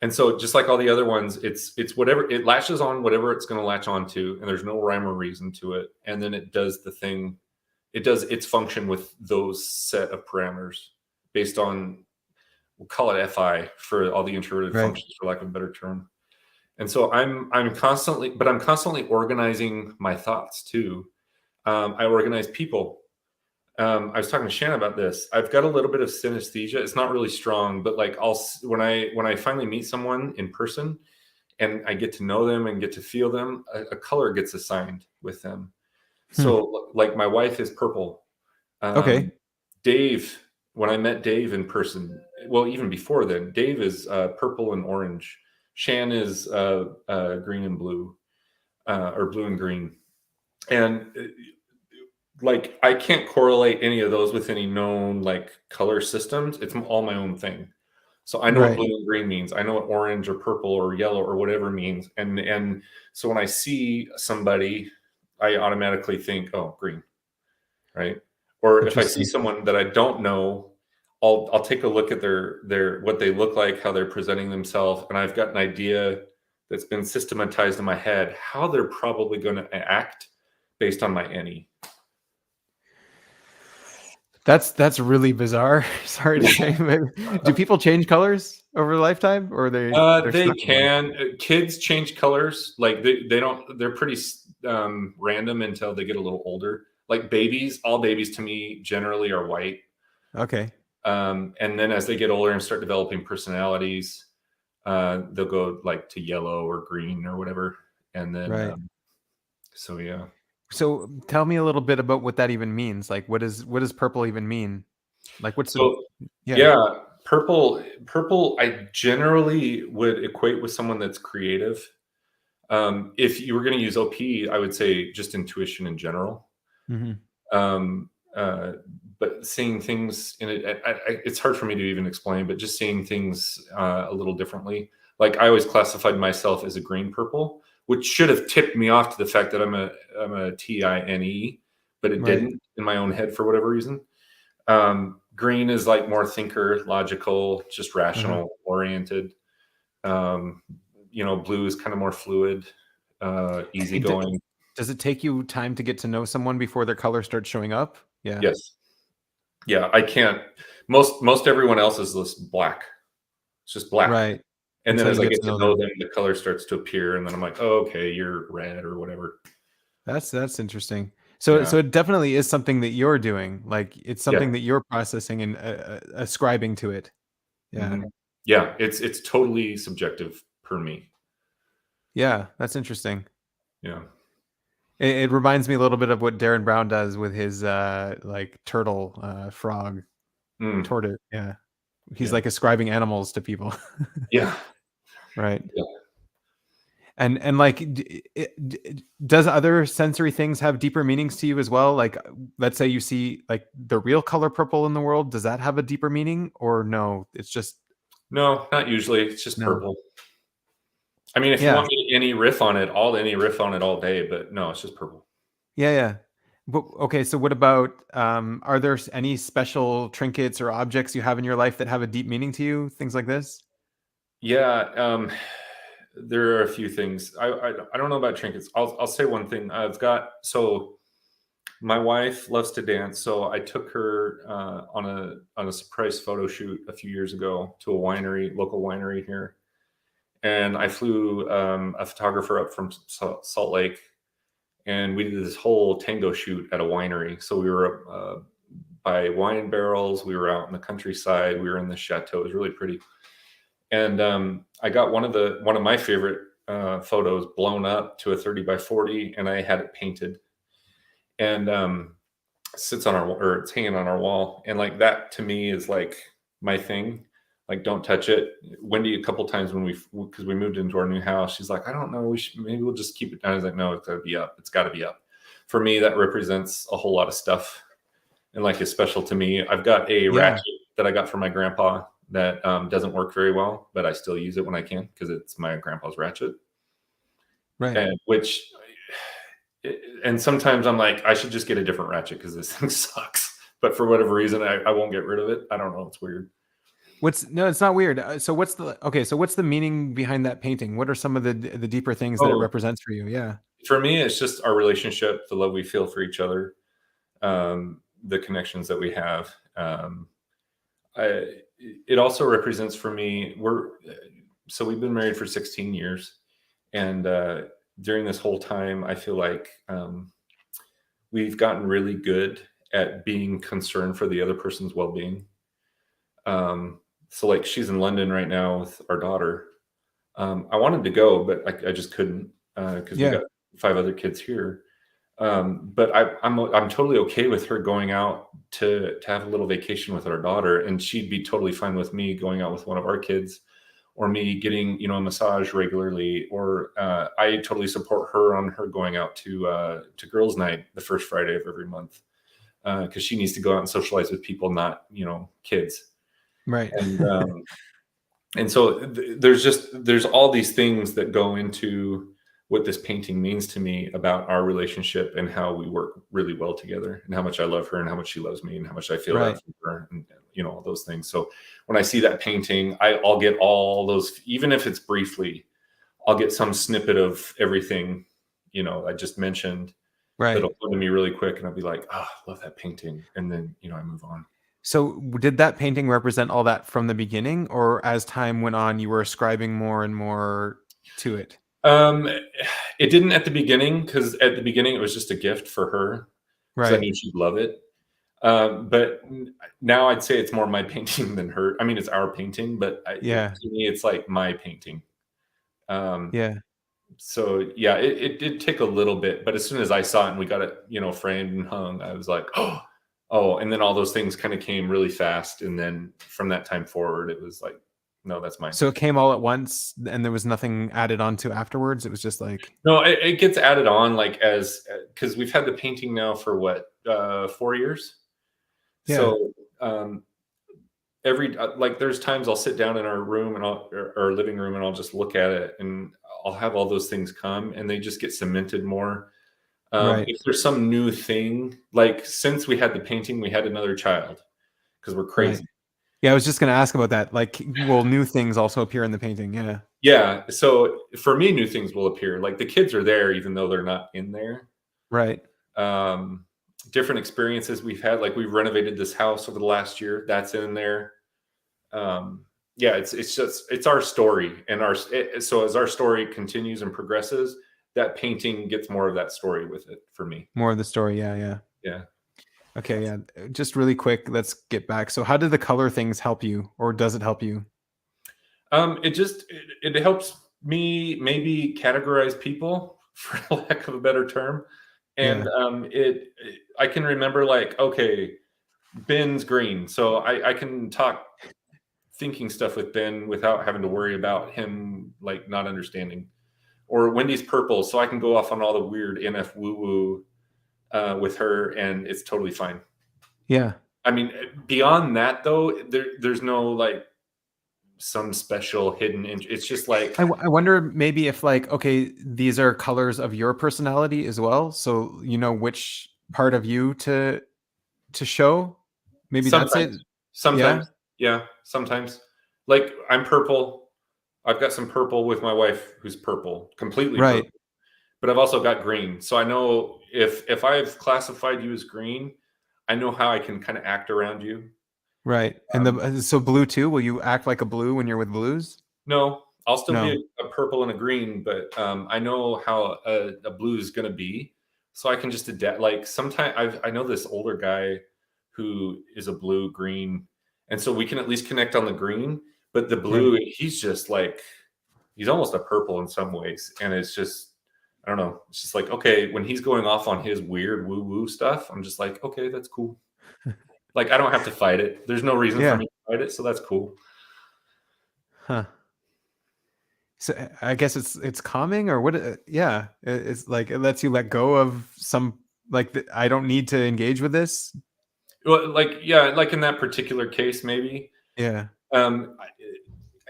and so just like all the other ones, it's whatever it latches on, whatever it's going to latch on to, and there's no rhyme or reason to it, and then it does the thing. It does its function with those set of parameters based on we'll call it FI for all the introverted Right. functions, for lack of a better term. And so I'm constantly organizing my thoughts too. I organize people. I was talking to Shannon about this. I've got a little bit of synesthesia. It's not really strong, but like when I finally meet someone in person and I get to know them and get to feel them, a color gets assigned with them. Hmm. So like my wife is purple. Okay. Um, Dave, when I met Dave in person, well, even before then, Dave is purple and orange. Shan is green and blue, or blue and green. And like, I can't correlate any of those with any known like color systems. It's all my own thing. So I know what Right. blue and green means. I know what orange or purple or yellow or whatever means. And so when I see somebody, I automatically think, oh, green, right? Or if I see Interesting. someone that I don't know, I'll take a look at their what they look like, how they're presenting themselves, and I've got an idea that's been systematized in my head how they're probably going to act based on my any. That's really bizarre. Sorry to say. But do people change colors over a lifetime, or they're They stuck with one? can. Kids change colors. Like they don't. They're pretty random until they get a little older. Like babies, all babies to me generally are white. Okay. And then as they get older and start developing personalities, they'll go like to yellow or green or whatever. And then, Right. so yeah. So tell me a little bit about what that even means. Like, what does purple even mean? Like, what's the So yeah. yeah, purple, I generally would equate with someone that's creative. If you were going to use OP, I would say just intuition in general. Hmm. Um, uh, but seeing things in it, it's hard for me to even explain, but just seeing things a little differently. Like I always classified myself as a green purple, which should have tipped me off to the fact that I'm a TINE, but it Right. didn't in my own head for whatever reason. Green is like more thinker, logical, just Uh-huh. rational oriented. Um, blue is kind of more fluid, And d easygoing. does it take you time to get to know someone before their color starts showing up? Yeah. Yes. Yeah, I can't. Most everyone else is just black. It's just black. Right. And then Until as you I get get to to know know them. them, the color starts to appear, and then I'm like, oh, okay, you're red or whatever. That's interesting. So Yeah, so it definitely is something that you're doing. Like it's yeah, something that you're processing and ascribing to it. Yeah. hmm yeah. It's totally subjective per me. Yeah, that's interesting. Yeah, It reminds me a little bit of what Darren Brown does with his like turtle frog mm, tortoise. Yeah. He's yeah, like ascribing animals to people. yeah, Right. yeah. And like does other sensory things have deeper meanings to you as well? Like let's say you see like the real color purple in the world, does that have a deeper meaning or no? It's just No, not usually. It's just no. purple. I mean, if you Yeah. want me to any riff on it, any riff on it all day, but no, it's just purple. Yeah, yeah. But okay, so what about are there any special trinkets or objects you have in your life that have a deep meaning to you? Things like this? Yeah, there are a few things. I don't know about trinkets. I'll say one thing. I've got so my wife loves to dance, so I took her on a surprise photo shoot a few years ago to a winery, local winery here, and I flew a photographer up from Salt Lake, and we did this whole tango shoot at a winery. So we were by wine barrels, we were out in the countryside, we were in the chateau. It was really pretty, and I got one of my favorite photos blown up to a 30 by 40, and I had it painted, and sits on our or it's hanging on our wall, and like that to me is like my thing. Like, don't touch it. Wendy, a couple times when because we moved into our new house, she's like, I don't know, maybe we'll just keep it down. I was like, no, it's got to be up. It's got to be up. For me, that represents a whole lot of stuff, and like is special to me. I've got a ratchet that I got from my grandpa that doesn't work very well, but I still use it when I can because it's my grandpa's ratchet. Right. And and sometimes I'm like, I should just get a different ratchet because this thing sucks. But for whatever reason, I won't get rid of it. I don't know. It's weird. No, it's not weird. So what's the meaning behind that painting? What are some of the deeper things that it represents for you? Yeah. For me, it's just our relationship, the love we feel for each other, the connections that we have. It also represents for me, we've been married for 16 years. And during this whole time, I feel like we've gotten really good at being concerned for the other person's well-being. So like she's in London right now with our daughter. I wanted to go, but I just couldn't because we got 5 other kids here. But I'm totally okay with her going out to have a little vacation with our daughter, and she'd be totally fine with me going out with one of our kids, or me getting a massage regularly, or I totally support her on her going out to girls' night the first Friday of every month because she needs to go out and socialize with people, not kids. Right. And so there's all these things that go into what this painting means to me about our relationship and how we work really well together, and how much I love her and how much she loves me and how much I feel that for her, and all those things. So when I see that painting, I'll get all those, even if it's briefly, I'll get some snippet of everything I just mentioned. Right. That'll come to me really quick, and I'll be like, oh, I love that painting, and then I move on. So did that painting represent all that from the beginning, or as time went on, you were ascribing more and more to it? It didn't at the beginning, because at the beginning it was just a gift for her, because I knew she'd love it. But now I'd say it's more my painting than her. I mean, it's our painting, but to me, it's like my painting. So yeah, it did take a little bit, but as soon as I saw it and we got it, framed and hung, I was like, oh, and then all those things kind of came really fast. And then from that time forward, it was like, no, that's mine. So it came all at once and there was nothing added on to afterwards. It was just like, no, it gets added on like because we've had the painting now for what, 4 years. Yeah. So there's times I'll sit down in our room and our living room, and I'll just look at it, and I'll have all those things come, and they just get cemented more. If there's some new thing, like since we had the painting, we had another child because we're crazy. Yeah, I was just going to ask about that. Like, will new things also appear in the painting? Yeah. Yeah. So for me, new things will appear. Like the kids are there, even though they're not in there. Right. Different experiences we've had. Like we've renovated this house over the last year. That's in there. Yeah, it's our story, and so as our story continues and progresses, that painting gets more of that story with it for me. More of the story. Yeah. Okay. Yeah. Just really quick, let's get back. So how did the color things help you, or does it help you? It helps me maybe categorize people, for lack of a better term. And I can remember like, okay, Ben's green. So I can talk thinking stuff with Ben without having to worry about him like not understanding. Or Wendy's purple, so I can go off on all the weird NF woo-woo with her, and it's totally fine. Yeah. I mean, beyond that though, there's no like some special hidden it's just like I wonder maybe if like, okay, these are colors of your personality as well, so which part of you to show. Maybe sometimes, that's it. Sometimes like I'm purple. I've got some purple with my wife who's purple, completely purple. But I've also got green. So I know if I've classified you as green, I know how I can kind of act around you. Right. And so blue too, will you act like a blue when you're with blues? No, I'll still be a purple and a green, but I know how a blue is going to be. So I can just adapt. Like sometimes I know this older guy who is a blue green. And so we can at least connect on the green. But the blue, he's just like, he's almost a purple in some ways. And it's just, I don't know. It's just like, okay, when he's going off on his weird woo-woo stuff, I'm just like, okay, that's cool. Like, I don't have to fight it. There's no reason for me to fight it. So that's cool. Huh. So I guess it's calming or what? Yeah, it's like it lets you let go of some like I don't need to engage with this. Well, like, yeah, like in that particular case, maybe. Yeah, Um, I-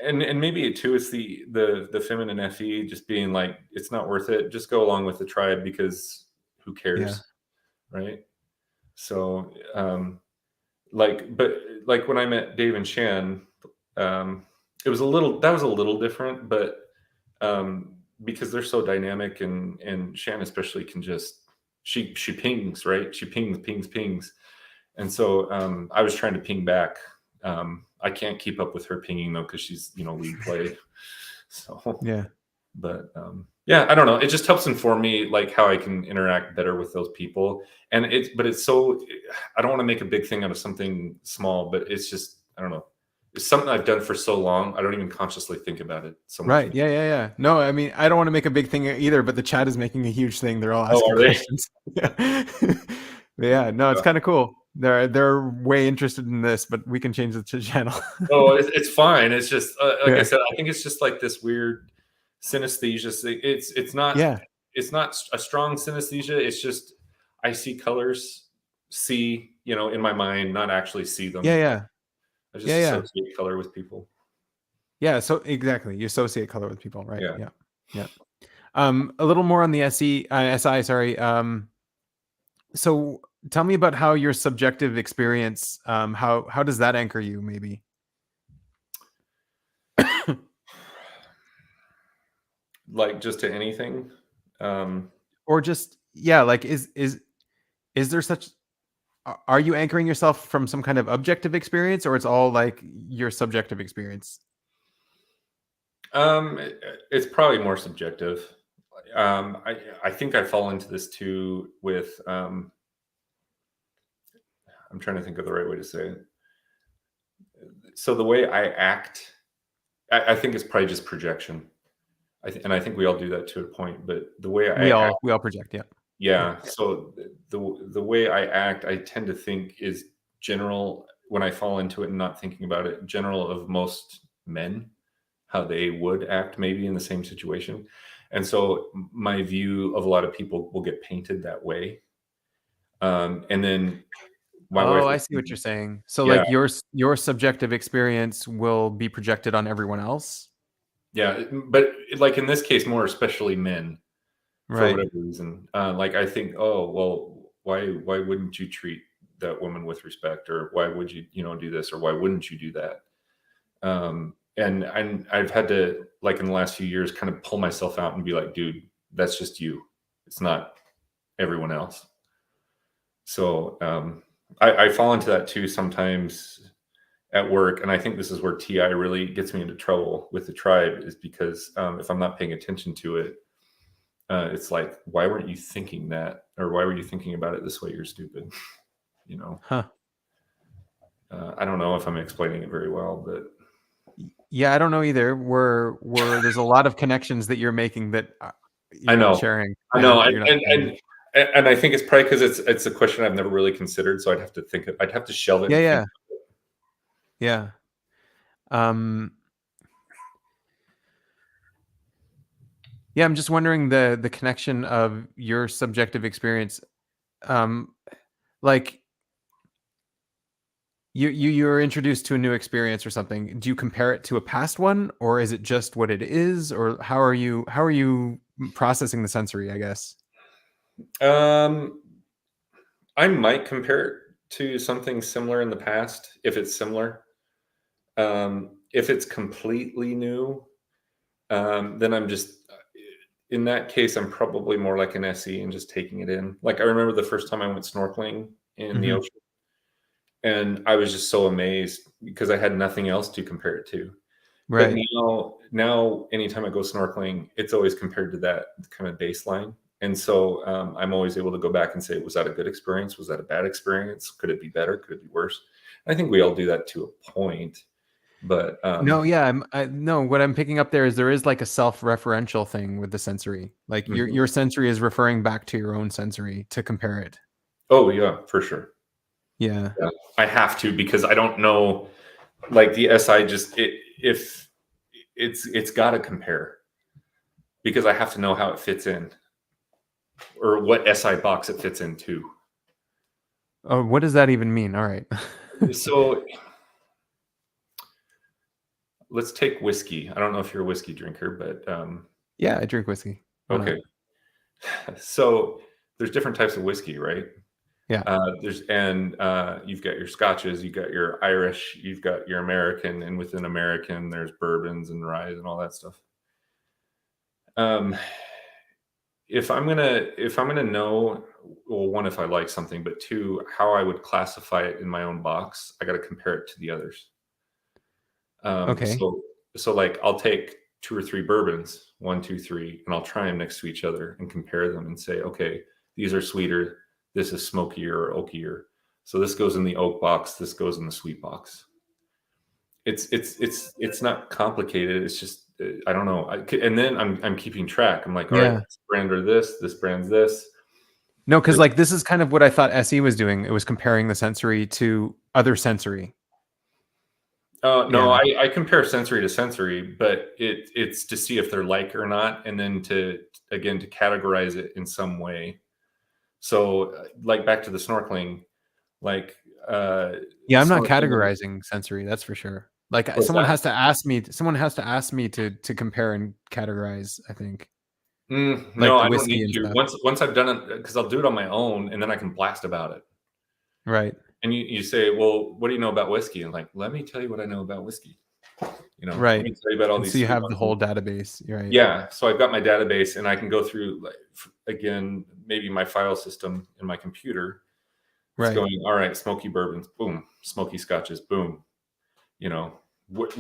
and maybe too, it's the feminine FE just being like, it's not worth it. Just go along with the tribe because who yeah, cares, right? So, but like when I met Dave and Shan, um, that was a little different, but because they're so dynamic, and Shan especially can just she pings, right? She pings, and so I was trying to ping back. I can't keep up with her pinging though because she's lead play. So, yeah. but yeah, I don't know. It just helps inform me like how I can interact better with those people. And it's so I don't want to make a big thing out of something small, but it's just I don't know. It's something I've done for so long. I don't even consciously think about it so much. Right. Yeah, yeah, yeah. No, I mean, I don't want to make a big thing either, but the chat is making a huge thing. They're all Oh, asking are they? questions. Yeah. But yeah, no, it's kind of cool. They're way interested in this, but we can change the channel. Oh, it's fine. It's just like I Yeah. said. I think it's just like this weird synesthesia thing. Yeah. It's not a strong synesthesia. It's just I see colors, see in my mind, not actually see Yeah, them. yeah. I Yeah, just yeah. associate color with people. Yeah, so exactly. You associate color with people, right? Yeah. Yeah. Yeah. A little more on the SI, sorry. So tell me about how your subjective experience, how does that anchor you maybe? Like just to anything. Or just yeah, like is there such are you anchoring yourself from some kind of objective experience or it's all like your subjective experience? it's probably more subjective. I think I fall into this too with I'm trying to think of the right way to say it. So the way I act, I think it's probably just projection. And I think we all do that to a point. But the way I act, We all project, yeah. Yeah. yeah. So the way I act, I tend to think is general when I fall into it and not thinking about it. General of most men, how they would act maybe in the same situation. And so my view of a lot of people will get painted that way. And then my wife, Oh, I see what you're saying. So yeah, like your subjective experience will be projected on everyone else? yeah. But like in this case, more especially men for Right. whatever reason. Like I think, oh well, why wouldn't you treat that woman with respect, or why would you do this, or why wouldn't you do that? And I've had to like in the last few years kind of pull myself out and be like, dude, that's just you. It's not everyone else. So I fall into that too sometimes at work, and I think this is where TI really gets me into trouble with the tribe, is because if I'm not paying attention to it, it's like, why weren't you thinking that, or why were you thinking about it this way? You're stupid. you know, Huh. I don't know if I'm explaining it very well, but Yeah, I don't know either. Where there's a lot of connections that you're making that I you're not know, sharing. I Yeah, know, that you're not sharing. and I think it's probably because it's a question I've never really considered, so I'd have to shelve it Yeah, and think. yeah. Yeah. Um yeah, I'm just wondering the connection of your subjective experience. Um like you're introduced to a new experience or something. Do you compare it to a past one or is it just what it is or how are you processing the sensory, I guess? Um, I might compare it to something similar in the past if it's similar. If it's completely new, then I'm just in that case, I'm probably more like an SE and just taking it in. Like I remember the first time I went snorkeling in the Mhm. ocean, and I was just so amazed because I had nothing else to compare it to. But Right. now, anytime I go snorkeling, it's always compared to that kind of baseline. And so I'm always able to go back and say, was that a good experience? Was that a bad experience? Could it be better? Could it be worse? I think we all do that to a point, but No, yeah, no, what I'm picking up there is like a self-referential thing with the sensory. Like mhm. your sensory is referring back to your own sensory to compare it. Oh yeah, for sure. Yeah. Yeah. I have to because I don't know. Like the SI, just it's got to compare, because I have to know how it fits in, or what SI box it fits into. Oh, what does that even mean? All right. So let's take whiskey. I don't know if you're a whiskey drinker, but Yeah, I drink whiskey. Why not? okay. So there's different types of whiskey, right? Yeah. You've got your Scotches, you've got your Irish, you've got your American, and within American, there's bourbons and rye and all that stuff. If I'm gonna know, well, one, if I like something, but two, how I would classify it in my own box, I got to compare it to the others. Um, Okay. so so like I'll take two or three bourbons, one, two, three, and I'll try them next to each other and compare them and say, okay, these are sweeter, this is smokier or oakier. So this goes in the oak box, this goes in the sweet box. It's not complicated. It's just I don't know. And then I'm keeping track. I'm like, all right, Yeah. this brand or this brand's this. No, because This like this is kind of what I thought SE was doing. It was comparing the sensory to other sensory. No, Yeah. I compare sensory to sensory, but it's to see if they're like or not, and then to again to categorize it in some way. So like back to the snorkeling, like Yeah, I'm not snorkeling. categorizing sensory, that's for sure. Like What's someone that? has to ask me to compare and categorize, I think. Like No, the I don't whiskey need and to. stuff. Once I've done it, because I'll do it on my own, and then I can blast about it. Right. And you say, well, what do you know about whiskey? And like, let me tell you what I know about whiskey. Let Right. me tell you about all And so these you sweet have the ones. whole database. You're right. Yeah, so I've got my database, and I can go through, like, again, maybe my file system in my computer. It's Right. going, all right, smoky bourbons, boom, smoky scotches, boom. You know, which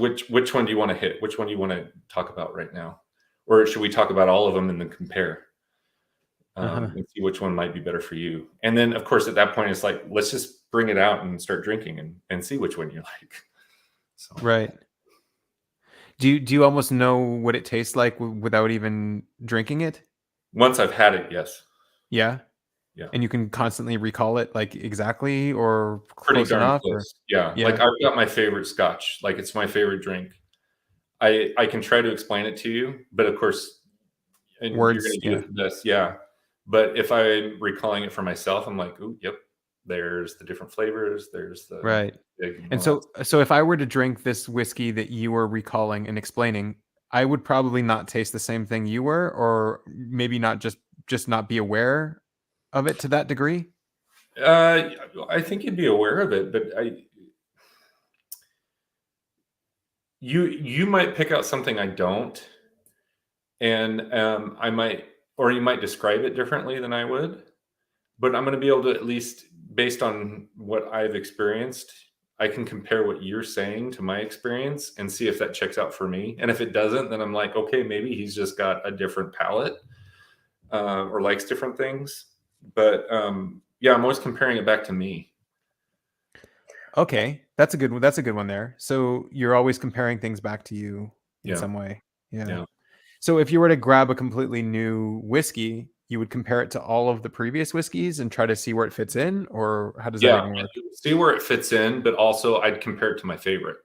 one do you want to hit? Which one do you want to talk about right now? Or should we talk about all of them and then compare, Uh-huh. and see which one might be better for you? And then, of course, at that point, it's like, let's just bring it out and start drinking and see which one you like. So Right. Do you almost know what it tastes like without even drinking it? once I've had it, yes. Yeah. Yeah. And you can constantly recall it like exactly or Pretty close darn enough or close. Yeah, like, yeah. I've got my favorite scotch, like, it's my favorite drink. I can try to explain it to you, but of course, and you're Words, gonna do yeah. it the best, yeah. But if I'm recalling it for myself, I'm like, "Ooh, yep, there's the different flavors, there's the Right. big and And all that so stuff." so if I were to drink this whiskey that you were recalling and explaining, I would probably not taste the same thing you were, or maybe not just not be aware of it to that degree? Uh, I think you'd be aware of it, but you might pick out something I don't, and, I might, or you might describe it differently than I would. But I'm gonna be able to, at least based on what I've experienced, I can compare what you're saying to my experience and see if that checks out for me. And if it doesn't, then I'm like, okay, maybe he's just got a different palate, or likes different things. But yeah, I'm always comparing it back to me. Okay. That's a good one there. So you're always comparing things back to you in Yeah, some way. Yeah. yeah, So if you were to grab a completely new whiskey, you would compare it to all of the previous whiskeys and try to see where it fits in, or how does that yeah. even work? See where it fits in, but also I'd compare it to my favorite,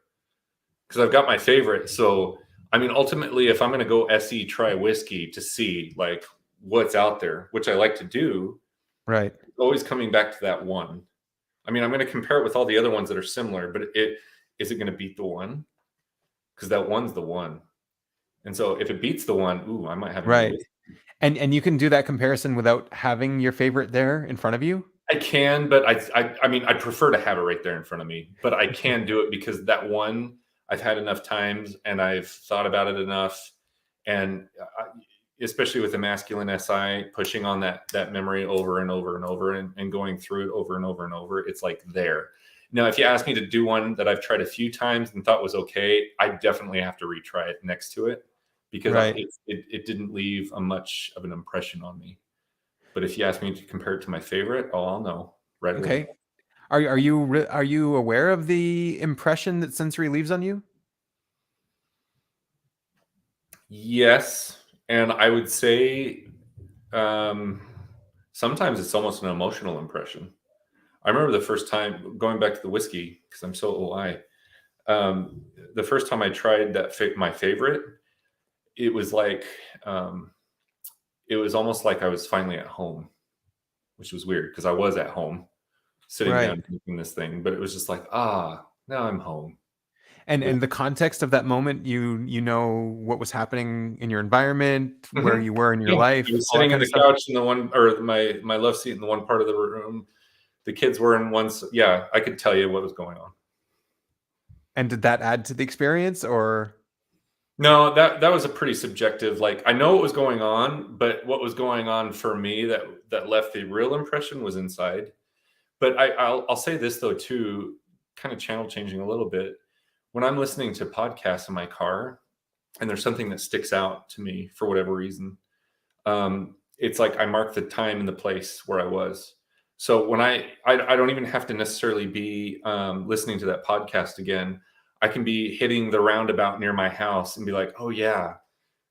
because I've got my favorite. So I mean, ultimately, if I'm going to go SE try whiskey to see like what's out there, which I like to do, Right. always coming back to that one. I mean, I'm going to compare it with all the other ones that are similar, but it is it going to beat the one? Because that one's the one. And so if it beats the one, ooh, I might have a new Right. whiskey. And you can do that comparison without having your favorite there in front of you? I can, but I mean, I prefer to have it right there in front of me. But I can do it because that one I've had enough times and I've thought about it enough, and especially with the masculine SI, pushing on that memory over and over and over, and going through it over and over and over, it's like there. Now, if you ask me to do one that I've tried a few times and thought was okay, I definitely have to retry it next to it, because Right. it didn't leave a much of an impression on me. But if you ask me to compare it to my favorite, oh, I'll know right away. Okay. Are you aware of the impression that sensory leaves on you? Yes, and I would say, um, sometimes it's almost an emotional impression. I remember the first time going back to the whiskey, because I'm so OI. The first time I tried that my favorite, it was like, it was almost like I was finally at home, which was weird because I was at home sitting Right. down making this thing, but it was just like, now I'm home with, And the context of that moment, you know what was happening in your environment, where Mhm. you were in your Yeah, I life, was all that sitting in kind of the stuff. couch in the one, or my love seat in the one part of the room. The kids were in one. Yeah, I could tell you what was going on. And did that add to the experience or No, that was a pretty subjective. Like I know what was going on, but what was going on for me that left the real impression was inside. But I'll say this though too, kind of channel changing a little bit. When I'm listening to podcasts in my car, and there's something that sticks out to me for whatever reason, it's like I mark the time and the place where I was. So when I don't even have to necessarily be listening to that podcast again. I can be hitting the roundabout near my house and be like, oh yeah,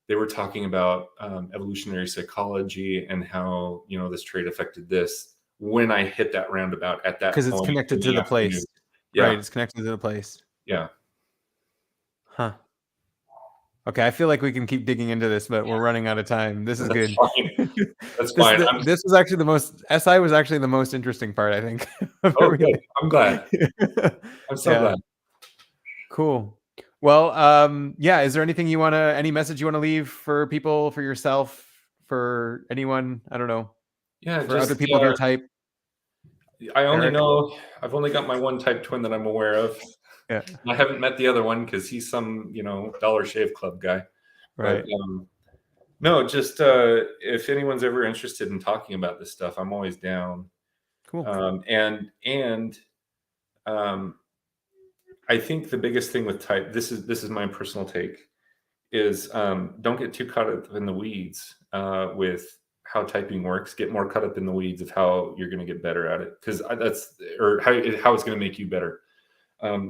they were talking about evolutionary psychology and how this trait affected this when I hit that roundabout at that because it's point in connected to the the afternoon. place? Right, Yeah, it's connected to the place. yeah. Huh. Okay, I feel like we can keep digging into this, but we're running out of time. This is That's good. fine. That's fine. This was actually the most SI was actually the most interesting part, I think, of Oh, good. everything. I'm glad. I'm so Yeah, glad. cool. Well, yeah, is there anything you wanna any message you wanna leave for people, for yourself, for anyone? I don't know, Yeah, for other just people of your type? I only Eric? know I've only got my one type twin that I'm aware of. Yeah, I haven't met the other one because he's some, Dollar Shave Club guy. But right. no, just if anyone's ever interested in talking about this stuff, I'm always down. Cool. And um, I think the biggest thing with type, this is my personal take, is don't get too caught up in the weeds with how typing works. Get more caught up in the weeds of how you're going to get better at it, because how it's going to make you better.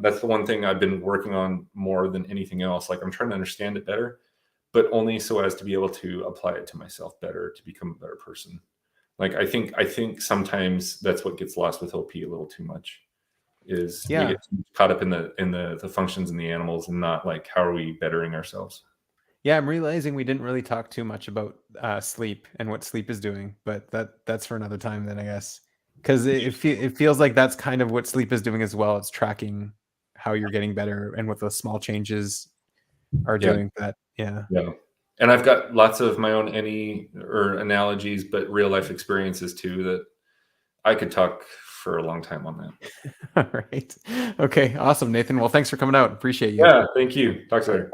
That's the one thing I've been working on more than anything else. Like I'm trying to understand it better, but only so as to be able to apply it to myself better, to become a better person. Like I think sometimes that's what gets lost with OP a little too much, is we Yeah. get too caught up in the functions and the animals, and not like how are we bettering ourselves. Yeah, I'm realizing we didn't really talk too much about sleep and what sleep is doing, but that's for another time then, I guess. Because it feels like that's kind of what sleep is doing as well. It's tracking how you're getting better and what the small changes are Yeah, doing. That yeah. yeah. And I've got lots of my own any or analogies, but real life experiences too, that I could talk for a long time on that. All right. Okay. Awesome, Nathan. Well, thanks for coming out. Appreciate you. Yeah, thank you. Talk to you later.